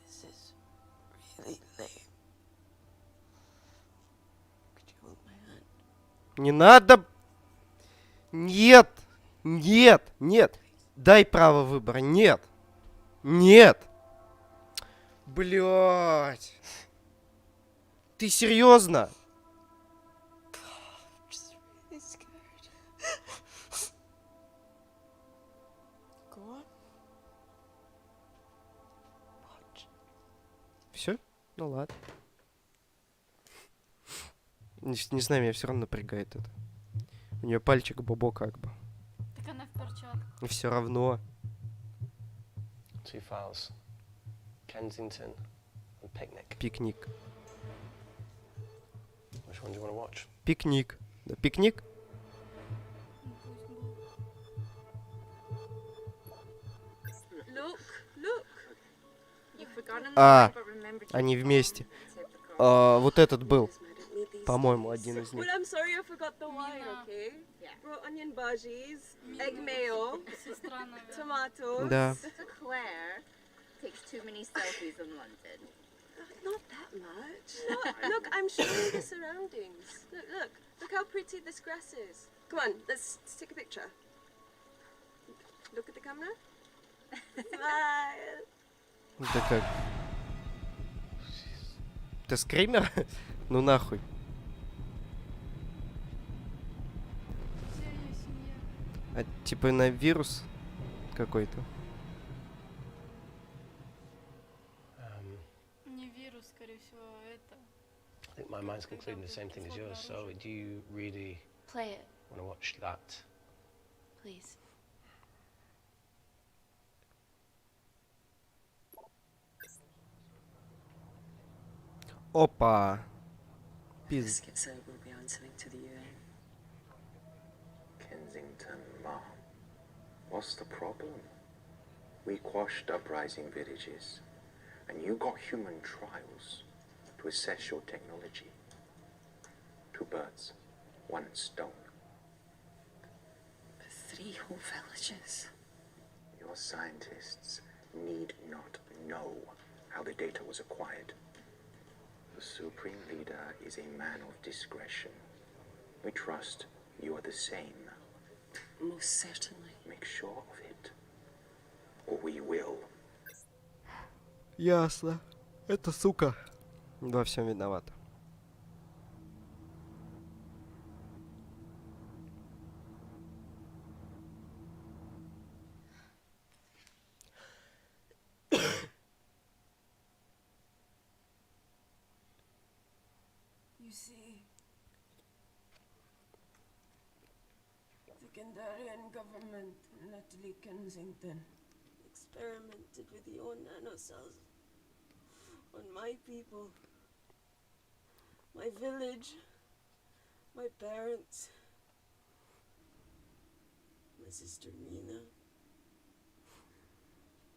This is really lame. Could you hold my hand? Не надо! Нет! Нет! Нет! Дай право выбора! Нет! Нет! Блять! Ты серьезно? I'm just really scared. Go on. Watch. Все? Ну ладно. Не знаю, меня все равно напрягает это. У нее пальчик бобо как бы. Так она в перчатках. И все равно. Two files. Kensington and Picnic. Пикник. Which one do you want to watch? Пикник. Да, пикник? Look, look. You've forgotten А, but remember to они вместе. tape the car. Вот этот был. Need these По-моему, things. один из них. Well, I'm sorry I forgot the wine, okay? Yeah. Brought onion bhajis, egg mayo, Сестра, наверное. tomatoes. Да. Claire takes too many selfies in London. Not that much. Look, I'm showing the surroundings. Look how pretty this grass is. Come on, let's take a picture. Look at the camera. Smile. Да как? Ты скример? Ну нахуй. Вся ее семья. А типа на вирус какой-то. Не вирус, скорее всего, это. I think my mind's concluding the same thing as yours. So, do you really Play it, want to watch that? please. Опа. This Пиз. gets will be answering to the UN. Kensington, Mom. What's the problem? We quashed uprising villages, and you got human trials to assess your technology. 2 birds, 1 stone. 3 whole villages. Your scientists need not know how the data was acquired. The Supreme Leader is a man of discretion. We trust you are the same. Most certainly. Make sure of it, or we will. Ясно. Это сука. Во всем виновата. You see, the Kandarian government and Natalie Kensington experimented with your nanocells on my people, my village, my parents, my sister Mina.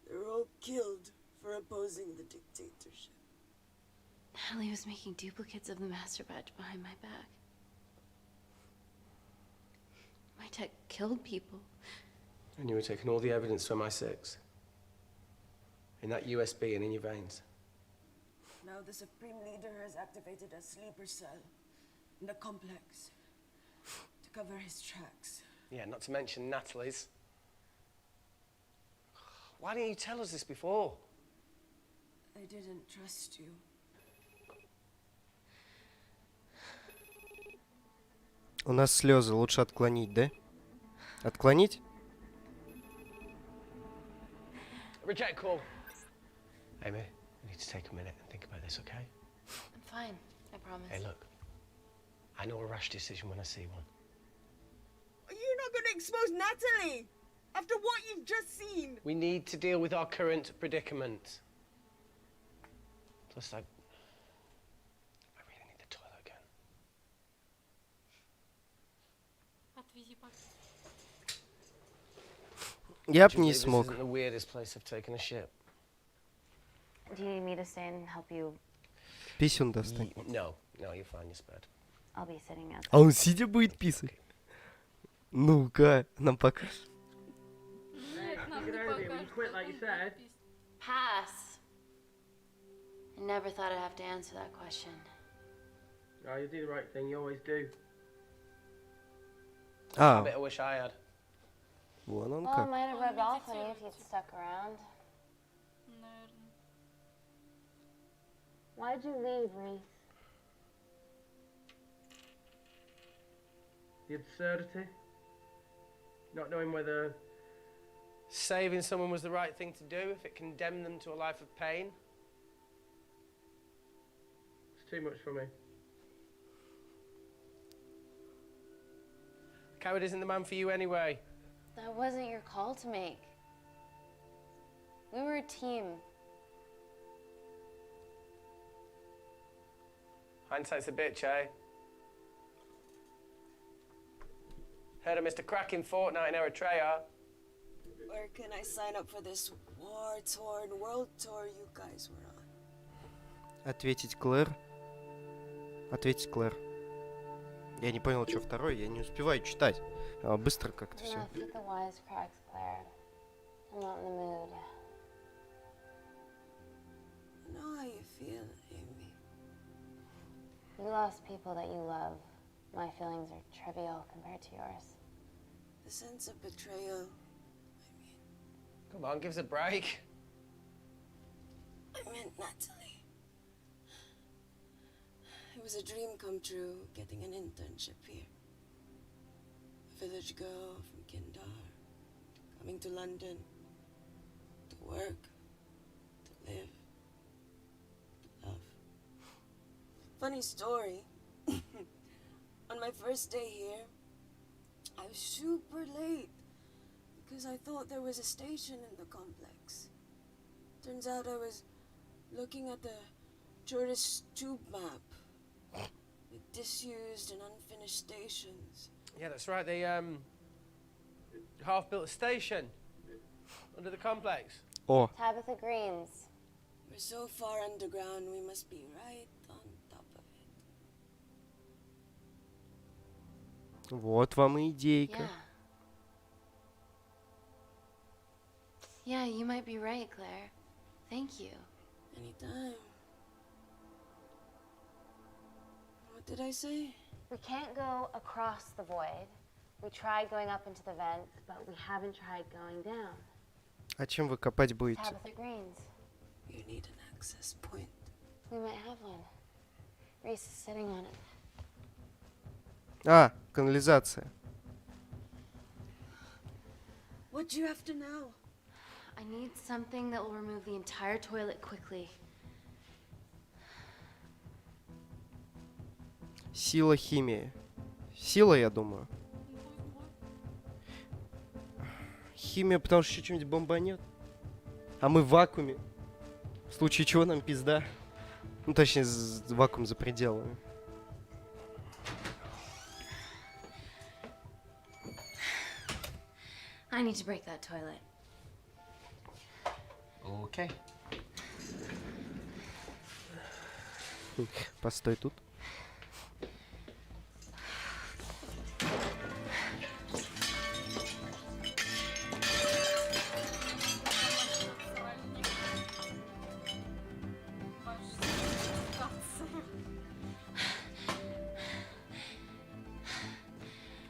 They were all killed for opposing the dictatorship. Natalie was making duplicates of the master badge behind my back. My tech killed people. And you were taking all the evidence from MI6 in that USB and in your veins. Now the Supreme Leader has activated a sleeper cell in the complex to cover his tracks. Yeah, not to mention Natalie's. Why didn't you tell us this before? I didn't trust you. У нас слезы, лучше отклонить, да? Отклонить? Reject call. Amy, we need to take a minute and think about this, okay? I'm fine, I promise. Hey, look. I know a rash decision when I see one. Are you not going to expose Natalie? After what you've just seen? We need to deal with our current predicament. Plus, I really need the toilet again. Отвези пока. Я б Do you не believe смог. This isn't the weirdest place I've taken a shit. Do you need me to stay and help you? Писюн достань. No, you're fine, you're spared. I'll be sitting outside. А он сидя будет писать? Ну-ка, нам покажешь. Нет, нам не покажут. Pass. I never thought I'd have to answer that question. No, you do the right thing, you always do. А, I wish I had. вон он Well, it как. might have rubbed off on you if you'd stuck around. Наверное. Why'd you leave, Reese? The absurdity. Not knowing whether saving someone was the right thing to do, if it condemned them to a life of pain. It's too much for me. A coward isn't the man for you anyway. That wasn't your call to make. We were a team. Hindsight's a bitch, eh? Heard of Mr. Cracking Fortnite in Eritrea. Where can I sign up for this war-torn world tour you guys were on? Ответить Клэр. Ответить Клэр. Я не понял, что второй, я не успеваю читать. Быстро как-то все. Enough with the wisecracks, Claire. I'm not in the mood. I know how you feel, Amy. You lost people that you love. My feelings are trivial compared to yours. The sense of betrayal. Come on, give us a break. I meant Natalie. It was a dream come true, getting an internship here. A village girl from Kindar, coming to London, to work, to live, to love. Funny story. On my first day here, I was super late because I thought there was a station in the complex. Turns out I was looking at the tourist tube map with disused and unfinished stations. Yeah, that's right. They half-built station under the complex. О, Tabitha Greens. We're so far underground, we must be right on top of it. вот вам и идейка. Yeah, you might be right, Claire. Thank you. Anytime. What did I say? We can't go across the void. We tried going up into the vent, but we haven't tried going down. А чем вы копать будете? Tabitha Greens. You need an access point. We might have one. Reese is sitting on it. А, канализация. What do you have to know? I need something that will remove the entire toilet quickly. Сила химии. Сила, я думаю. Химия, потому что еще что-нибудь бомбанет. А мы в вакууме. В случае чего нам пизда. Ну, точнее, вакуум за пределами. I need to break that toilet. Okay. Постой тут.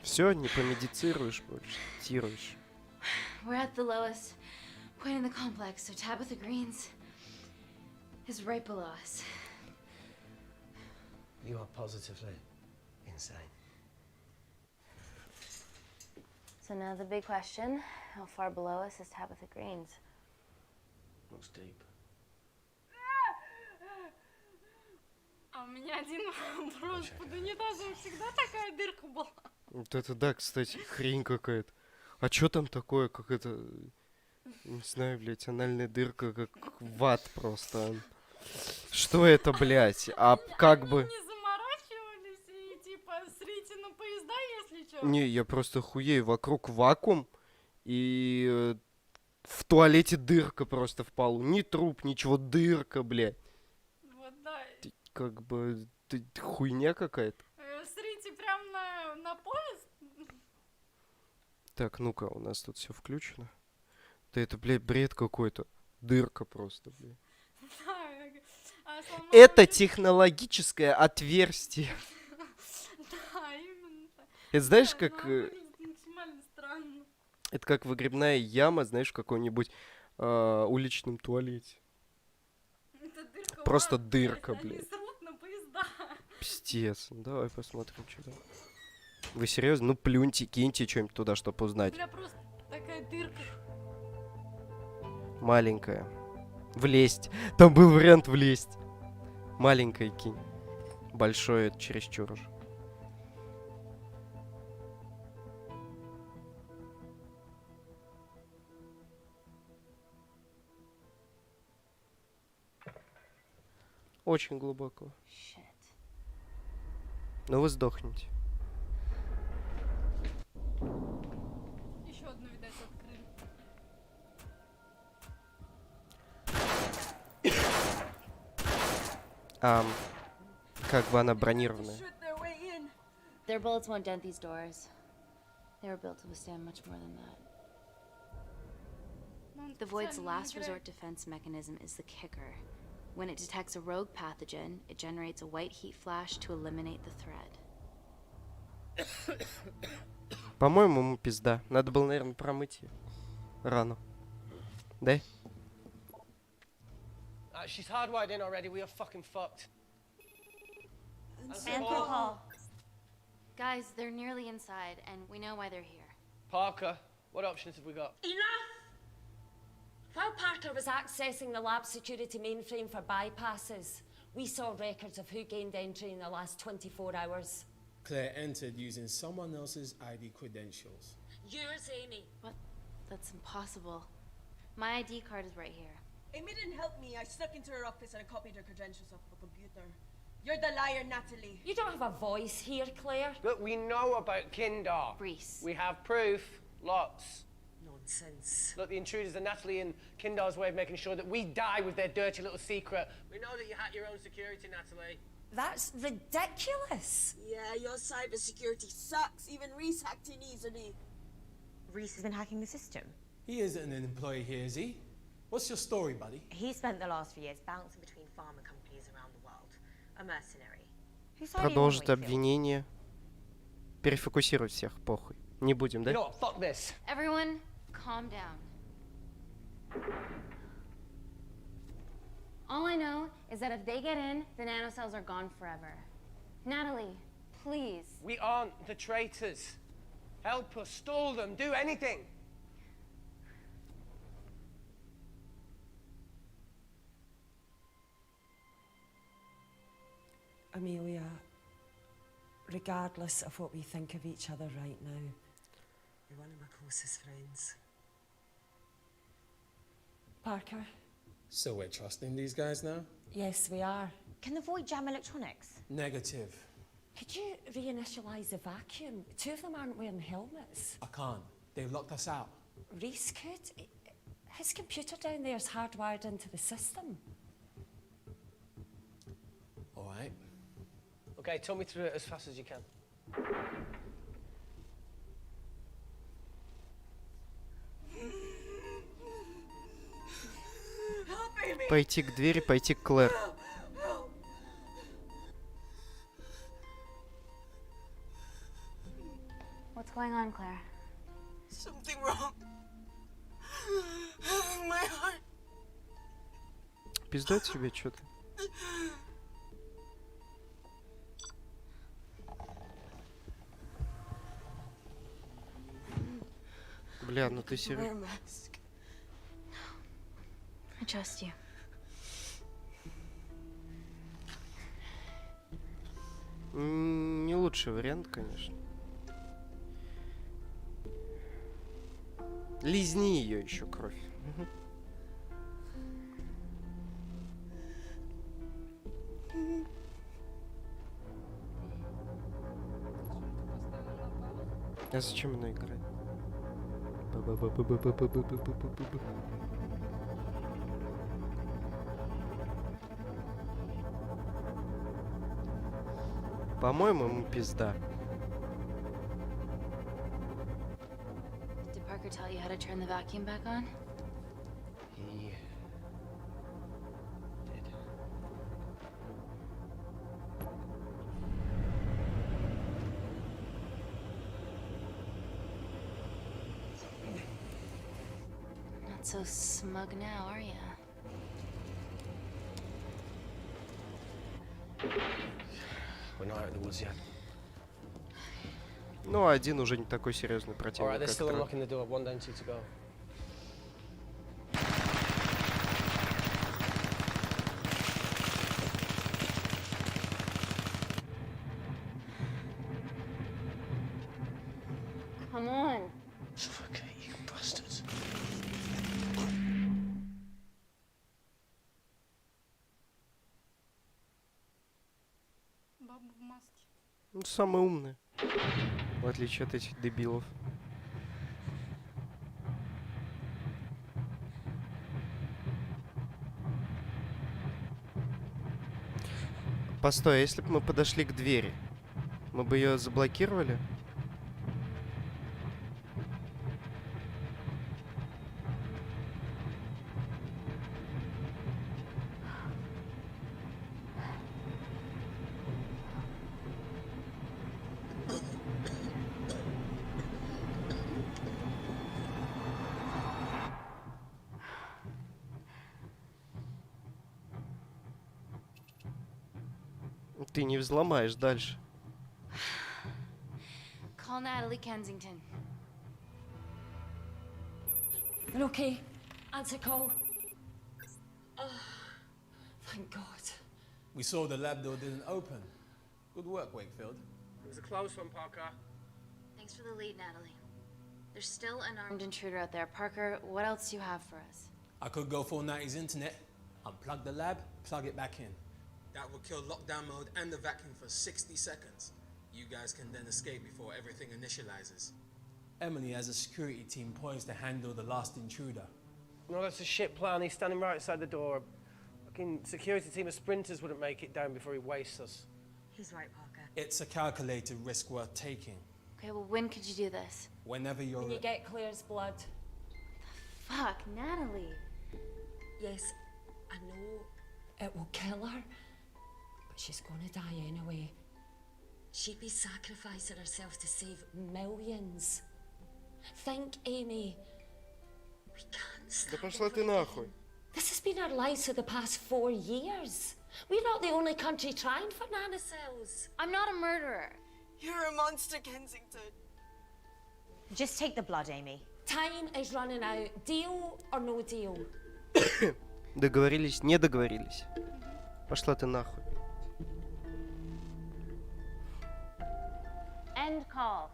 Все, не помедицируешь больше, тируешь. We're at the lowest point in the complex, so Tabitha Greens is right below us. You are positively insane. So now the big question, how far below us is Tabitha Greens? Looks deep. А у меня один вопрос. Под унитазом всегда такая дырка была. Вот это да, кстати, хрень какая-то. А чё там такое, как это... Не знаю, блядь, анальная дырка, как в ад просто. Что это, блядь? А как бы... Не заморачивались и типа срите на поезда, если чё? Не, я просто хуею. Вокруг вакуум, и в туалете дырка просто в полу. Ни труп, ничего, дырка, блядь. Вот да. Как бы... хуйня какая-то. Срите прям на поезд? Так, ну-ка, у нас тут все включено. Да это, блядь, бред какой-то. Дырка просто, блядь. Это технологическое отверстие. Да, именно так. Это знаешь, как... Максимально странно. Это как выгребная яма, знаешь, в каком-нибудь уличном туалете. Просто дырка, блядь. Пиздец. Давай посмотрим, что там. Вы серьезно? Ну плюньте, киньте что-нибудь туда, чтобы узнать. Бля, просто такая дырка. Маленькая. Влезть. Там был вариант влезть. Маленькая кинь. Большое это чересчур уж. Очень глубоко. Но вы сдохнете. Еще одну, видать, открыли. Как бы она бронированная. Their bullets won't dent these doors. They were built to withstand much more than that. The Void's last resort defense mechanism is the kicker. When it detects a rogue pathogen, it generates a white heat flash to eliminate the threat. По-моему, ему пизда. Надо было, наверное, промыть ее. Рану. Да? She's hardwired in already. We are fucking fucked. Paul. Guys, they're nearly inside, and we know why they're here. Parker, what options have we got? Enough! While Parker was accessing the lab security mainframe for bypasses, we saw records of who gained entry in the last 24 hours. Claire entered using someone else's ID credentials. Yours, Amy. What? That's impossible. My ID card is right here. Amy didn't help me. I snuck into her office and I copied her credentials off the computer. You're the liar, Natalie. You don't have a voice here, Claire. Look, we know about Kindar. Reese. We have proof. Lots. Nonsense. Look, the intruders are Natalie and Kindar's way of making sure that we die with their dirty little secret. We know that you hack your own security, Natalie. That's ridiculous. Yeah, your cybersecurity sucks. Even Reese hacked in easily. Reese has been hacking the system. He isn't an employee here, is he? What's your story, buddy? He spent the last few years bouncing between pharma companies around the world. A mercenary. Who signed him on Продолжит Wakefield? обвинение. Перефокусировать всех, похуй. Не будем, да? You know what? Fuck this. Everyone, calm down. All I know is that if they get in, the nanocells are gone forever. Natalie, please. We aren't the traitors. Help us, stall them, do anything. Amelia, regardless of what we think of each other right now, You're one of my closest friends. Parker? So we're trusting these guys now? Yes, we are. Can the Void jam electronics? Negative. Could you reinitialize the vacuum? Two of them aren't wearing helmets. I can't. They've locked us out. Reese could. His computer down there is hardwired into the system. All right. Okay, tell me through it as fast as you can. Пойти к двери, пойти к Клэр. What's going on, Claire? Something wrong. My heart. Пиздать себе что-то. Бля, ну ты серьезно? I trust you. Не лучший вариант, конечно. Лизни ее еще кровь. А зачем она играет? По-моему, ему пизда. Did Parker tell you how to turn the vacuum back on? He did. Not so smug now, are ya? We're not out of the woods yet. Ну, один уже не такой серьезный All right, противник, they're как still Трак. unlocking the door. 1 down, 2 to go. Come on. Suffocate, you bastards. Баба в маске. Ну, самый умный. В отличие от этих дебилов. Постой, а если бы мы подошли к двери, мы бы ее заблокировали? Ты не взломаешь дальше. Call Natalie Kensington. They're okay. Answer call. Oh, thank God. We saw the lab door didn't open. Good work, Wakefield. It was a close one, Parker. Thanks for the lead, Natalie. There's still an armed intruder out there. Parker, what else do you have for us? I could go full 90s internet, unplug the lab, plug it back in. That will kill lockdown mode and the vacuum for 60 seconds. You guys can then escape before everything initializes. Emily has a security team poised to handle the last intruder. No, that's a shit plan. He's standing right outside the door. A fucking security team of sprinters wouldn't make it down before he wastes us. He's right, Parker. It's a calculated risk worth taking. Okay, well, when could you do this? Whenever you're... When you get Claire's blood. Fuck, Natalie. Yes, I know it will kill her, but she's gonna die anyway. She'd be sacrificing herself to save millions. Think, Amy. We can't Да stop пошла ты everything. нахуй. This has been our lives for the past 4 years. We're not the only country trying for nanocells. I'm not a murderer. You're a monster, Kensington. Just take the blood, Amy. Time is running out. Deal or no deal? Договорились, не договорились. Пошла ты нахуй. End call.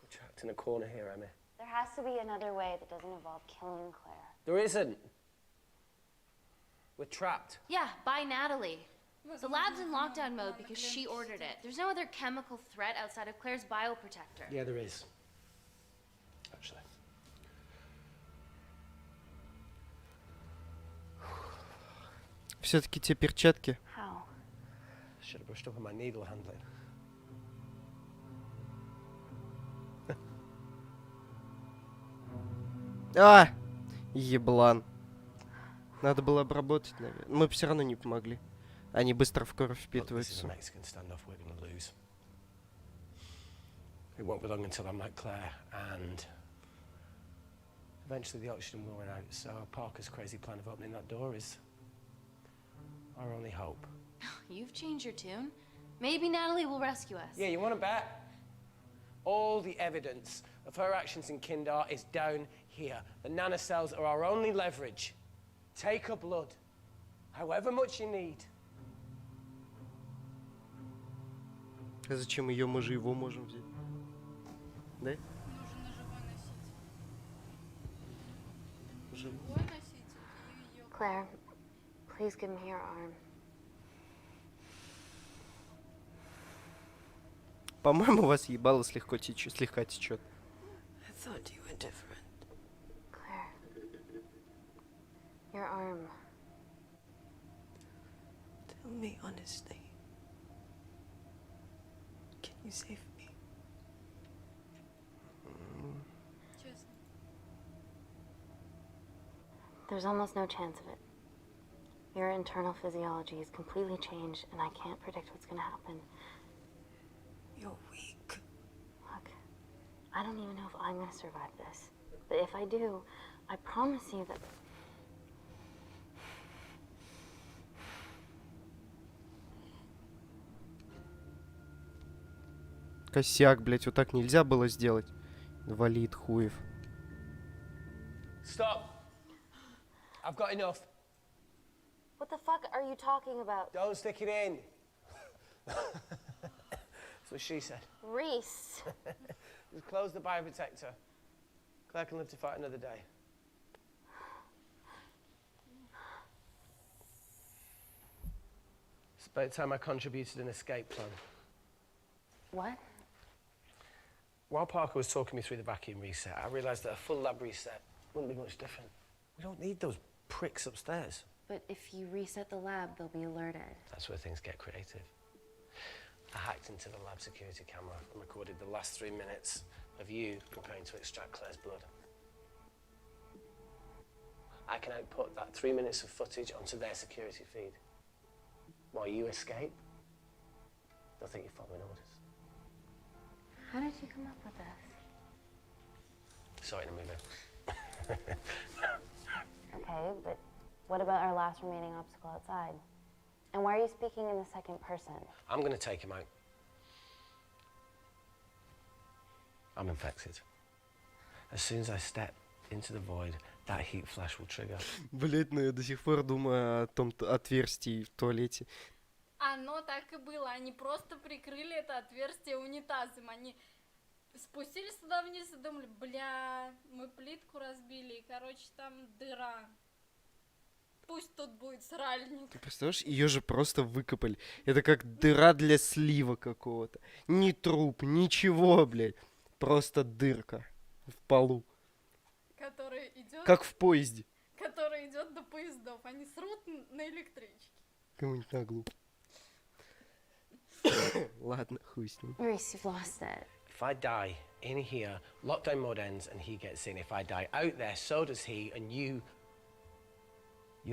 We're trapped in a corner here, Emmy. There has to be another way that doesn't involve killing Claire. There isn't. We're trapped. Yeah, by Natalie. The lab's in lockdown mode because she ordered it. There's no other chemical threat outside of Claire's bioprotector. Yeah, there is. Actually. Все-таки те перчатки. How? Should have brushed up on my needle handling. А! Еблан. Надо было обработать, наверное. Мы все равно не помогли. Они быстро в кровь впитываются. Mexican standoff we're going to lose. It won't be long until I'm like Claire, and eventually the oxygen will run out. So Parker's crazy plan of opening that door is our only hope. You've changed your tune. Maybe Natalie will rescue us. Yeah, you want to bet? All the evidence of her actions in Kindar is down here. The nanocells are our only leverage. Take her blood. However much you need. А зачем ее? Мы же его можем взять. Да? Нужно на живой носитель. Живой. Живой носитель и ее... Claire, please give me your arm. По-моему, у вас ебало слегка течет. I thought you were different. Claire, your arm. Tell me honestly. Can you save me? Честно. There's almost no chance of it. Your internal physiology is completely changed, and I can't predict what's gonna happen. You're weak. Look, I don't even know if I'm gonna survive this. But if I do, I promise you that... Косяк, блять, вот так нельзя было сделать. Валид хуев. Stop. I've got enough. What the fuck are you talking about? Don't stick it in. That's what she said. Reese. Just close the bioprotector. Claire can live to fight another day. It's about time I contributed an escape plan. What? While Parker was talking me through the vacuum reset, I realised that a full lab reset wouldn't be much different. We don't need those pricks upstairs. But if you reset the lab, they'll be alerted. That's where things get creative. I hacked into the lab security camera and recorded the last 3 minutes of you preparing to extract Claire's blood. I can output that 3 minutes of footage onto their security feed. While you escape, they'll think you're following orders. How did you come up with this? Saw it in a movie. Okay, but what about our last remaining obstacle outside? And why are you speaking in the second person? I'm going to take him out. I'm infected. As soon as I step into the void, that heat flash will trigger. Блять, ну я до сих пор думаю о том отверстии в туалете. Оно так и было. Они просто прикрыли это отверстие унитазом. Они спустились туда вниз и думали, бля, мы плитку разбили, и, короче, там дыра. Пусть тут будет сральник. Ты представляешь, ее же просто выкопали. Это как дыра для слива какого-то. Ни труп, ничего, блядь. Просто дырка в полу. Который идет... Как в поезде. Который идет до поездов. Они срут на электричке. Кому-нибудь на глуп. Ладно, хуй с ним. Reese, you've lost it. If I die in here, lockdown mode ends and he gets in. If I die out there, so does he, and you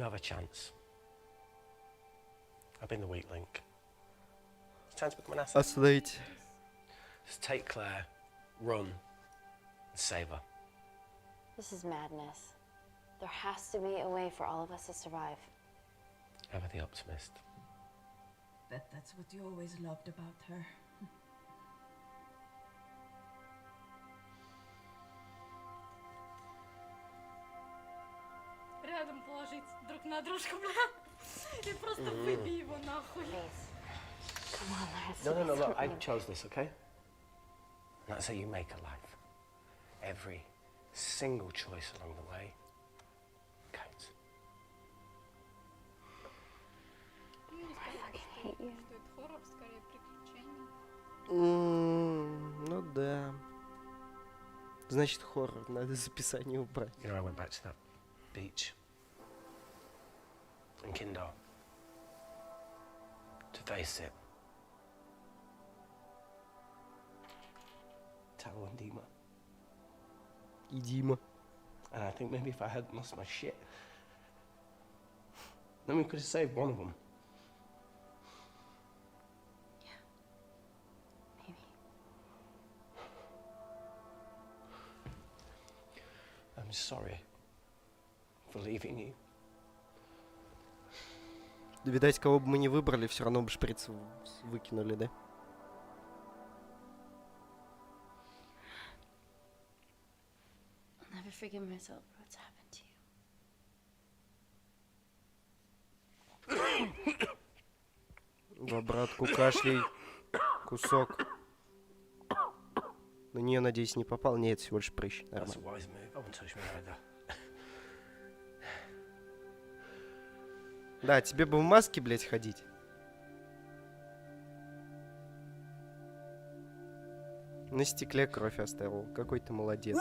have a chance. I've been the weak link. It's time to become an asset. Остановите. Just take Claire, run, and save her. This is madness. There has to be a way for all of us to survive. Ever the optimist. Bet that's what you always loved about her. Рядом положить друг на дружку, бля. И просто выбей его нахуй. Come on, let's No, look, I chose this, okay? And that's how you make a life. Every single choice along the way counts. Ну, не сказать, что это хоррор, скорее приключение. Ну да. Значит, хоррор. Надо из описания убрать. You know, I went back to that beach in Kinzo to face it. Taro and Dima. И Дима. And I think maybe if I hadn't lost my shit, then we could have saved one of them. Maybe. I'm sorry for leaving you. Да, видать, кого бы мы не выбрали, все равно бы шприц выкинули, да? I'll never forgive myself for what's happened to you. Ну, братку, кашляй. Кусок. На нее, надеюсь, не попал. Нет, всего лишь прыщ. Нормально. Да, тебе бы в маске, блядь, ходить. На стекле кровь оставил. Какой ты молодец.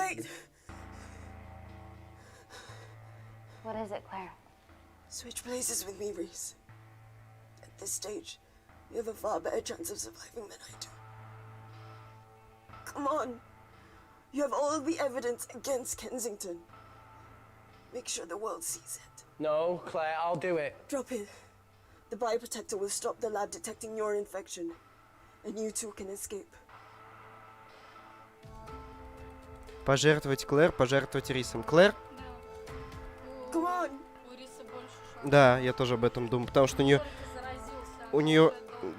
What is it, Claire? Switch places with me, Reese. At this stage, you have a far better chance of surviving than I do. Come on. You have all the evidence against Kensington. Make sure the world sees it. No, Claire, I'll do it. Drop it. The bioprotector will stop the lab detecting your infection. And you two can escape. Пожертвовать Клэр, пожертвовать Рисом. Клэр? Come on. Да, я тоже об этом думаю, потому что у нее,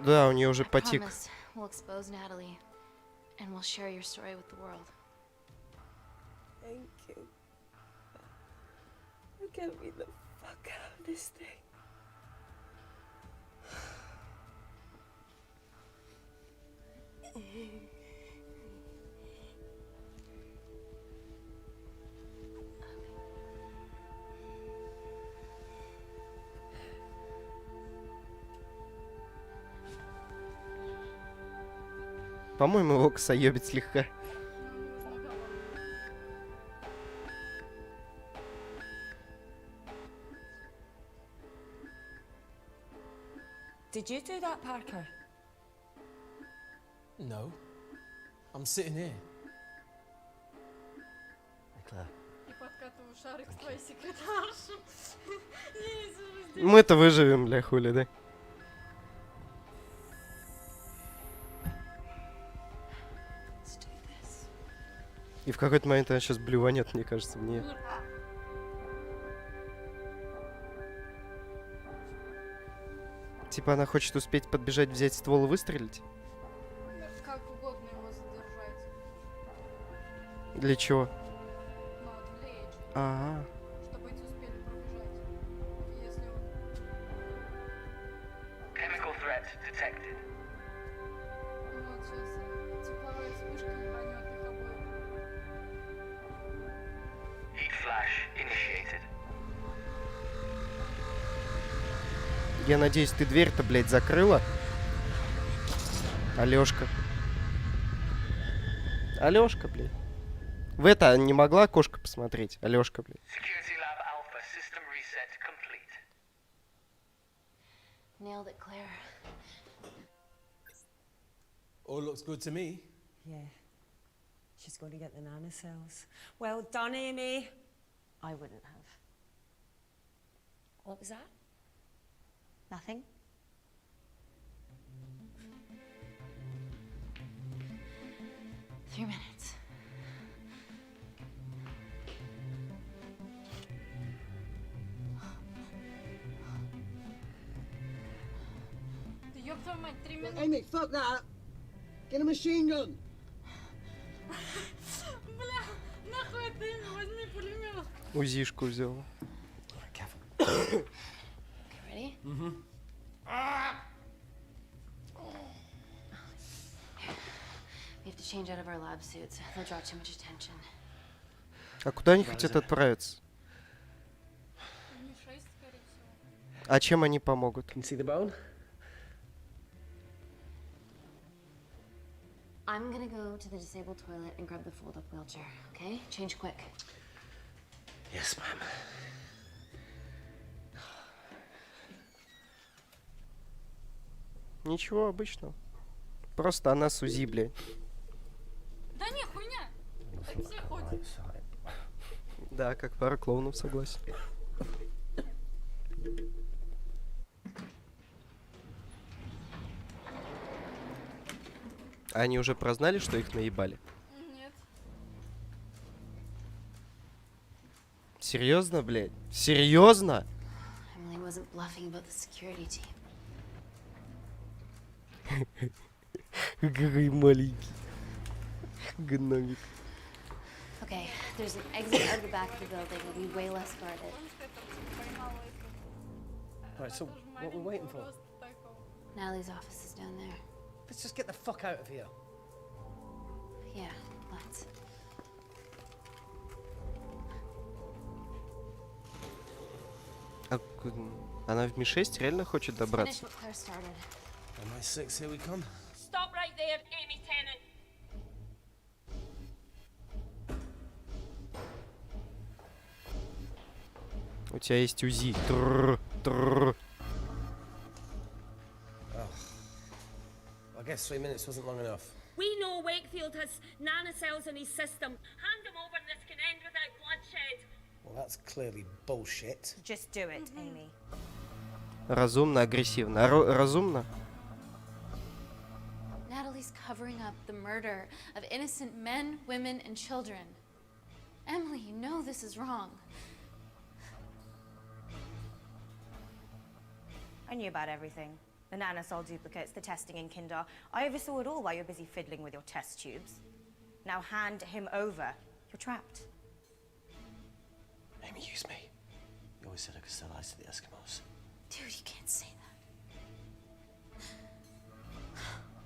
да, у нее уже потек. We'll expose Natalie, and we'll share your story with the world. Thank you. Get me the fuck out of this thing. По-моему, его косоебит слегка. Did you do that, Parker? No. I'm sitting here. Claire. И подкатываю шарик с твоей секретаршей. Мы-то выживем, бля, хули, да? И в какой-то момент она сейчас блюванет, мне кажется, мне. Типа она хочет успеть подбежать, взять ствол и выстрелить? Как угодно его задержать. Для чего? Ну, отвлечь. Ага. Чтобы эти успели пробежать. Если он... Chemical threat detected. Вот сейчас тепловая вспышка ебанет их обоих. Heat flash initiated. Я надеюсь, ты дверь-то, блядь, закрыла? Алёшка. Алёшка, блядь. В это не могла окошко посмотреть? Алёшка, блядь. Security lab alpha system reset complete. Nailed it, Claire. All looks good to me. Yeah. She's going to get the nanocells. Well done, Amy. I wouldn't have. What was that? Nothing? $3 minutes. Да ёб твою мать, 3 минуты. Amy, fuck that. Get a machine gun. Бля, нахуй это имя, возьми пулемет. УЗИшку взял. Okay, ready? Mm-hmm. We have to change out of our lab suits. They'll draw too much attention. А куда они хотят отправиться? Не 6, скорее всего. А чем они помогут? Can you see the bone? I'm gonna go to the disabled toilet and grab the fold-up wheelchair, okay? Change quick. Yes, ma'am. Ничего обычного. Просто она с УЗИ, блядь. Да не, хуйня. Так все ходят. Да, как пара клоунов, согласен. Они уже прознали, что их наебали? Нет. Серьезно, блядь? Серьезно? Emily wasn't bluffing about the security team. Какой маленький. Гномик. Okay, there's an exit out the back of the building. It'll be way less guarded. Right, so what we're waiting for? Natalie's office is down there. Let's just get the fuck out of here. Yeah, let's. Она в Ми-6 реально хочет добраться? Finish what Claire started. MI6, here we come. Stop right there, Amy Tennant. У тебя есть УЗИ. Трррр, трррр. I guess 3 minutes wasn't long enough. We know Wakefield has nanocells in his system. Hand him over and this can end without bloodshed. Well, that's clearly bullshit. Just do it, Amy. Разумно, агрессивно. Разумно? Natalie's covering up the murder of innocent men, women, and children. Emily, you know this is wrong. I knew about everything. The nanosol duplicates, the testing in Kindar. I oversaw it all while you're busy fiddling with your test tubes. Now hand him over. You're trapped. Amy, use me. You always said I could sell ice to the Eskimos. Dude, you can't say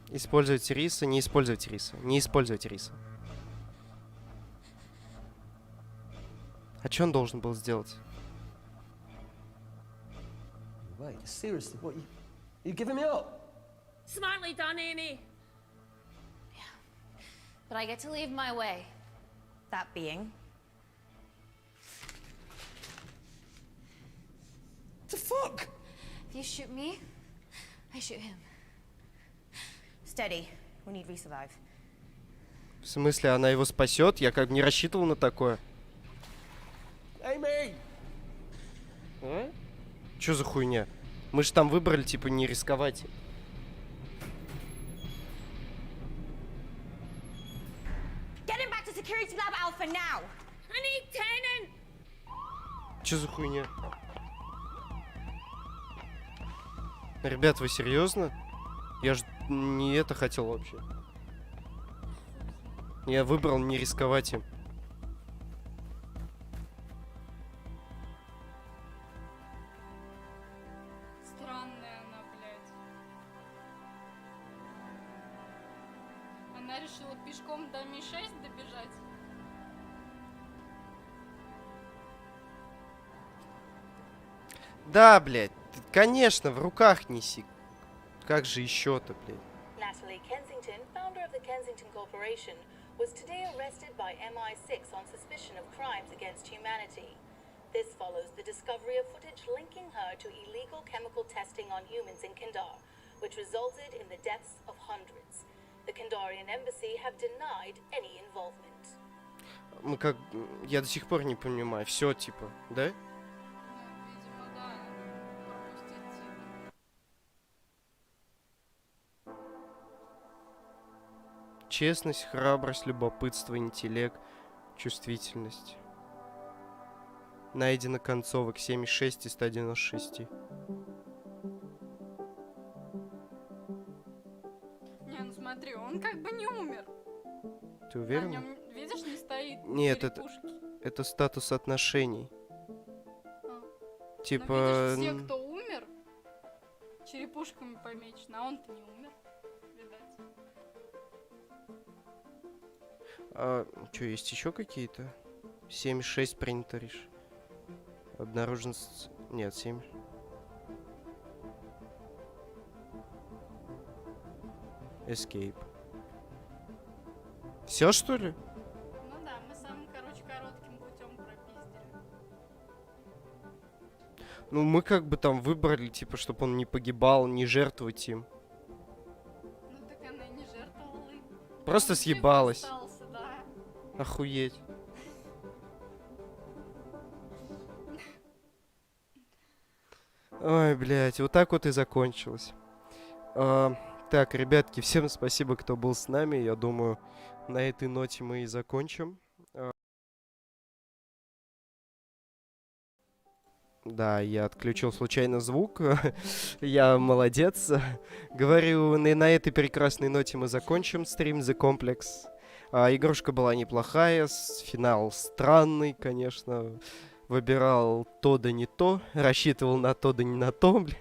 that. Используйте риса, не используйте риса. Не используйте риса. А что он должен был сделать? Wait, seriously, what, you giving me up? Smartly done, Amy. But I get to leave my way. That being? What the fuck? If you shoot me, I shoot him. Steady. We need resurvive. В смысле, она его спасет? Я как бы не рассчитывал на такое. Amy! А? Чё за хуйня? Мы же там выбрали, типа, не рисковать. Get him back to security lab Alpha now! I need Tennant! Чё за хуйня? Ребят, вы серьезно? Я же не это хотел вообще. Я выбрал не рисковать им. Странная она, блядь. Она решила пешком до Ми-6 добежать. Да, блядь, конечно, в руках неси. Как же еще-то, блядь? Natalie Kensington, founder of the Kensington Corporation, was today arrested by MI6 on suspicion of crimes against humanity. This follows the discovery of footage linking her to illegal chemical testing on humans in Kindar, which resulted in the deaths of hundreds. The Kindarian embassy have denied any involvement. Мы как... Я до сих пор не понимаю. Все, типа, да? Видимо, да. Пропустить типа. Честность, храбрость, любопытство, интеллект, чувствительность. Найдено концовок 7,6 из 196. Не, ну смотри, он как бы не умер. Ты На уверен? нем, видишь, не стоит Нет, черепушки. это статус отношений. А. Типа... Ну, видишь, все, кто умер, черепушками помечены, а он-то не умер, видать. А, что, есть еще какие-то? 7,6 принято решение. Обнаружен... Нет, 7. Escape. Все, что ли? Ну да, мы самым, короче, коротким путем пропиздили. Ну, мы как бы там выбрали, типа, чтобы он не погибал, не жертвовать им. Ну так она и не жертвовала им. Просто Он жив съебалась. остался, да. Охуеть. Ой, блядь, вот так вот и закончилось. Так, ребятки, всем спасибо, кто был с нами. Я думаю, на этой ноте мы и закончим. Да, я отключил случайно звук. Я молодец. Говорю, на этой прекрасной ноте мы закончим стрим The Complex. Игрушка была неплохая, финал странный, конечно. Выбирал то да не то, рассчитывал на то да не на то, блин.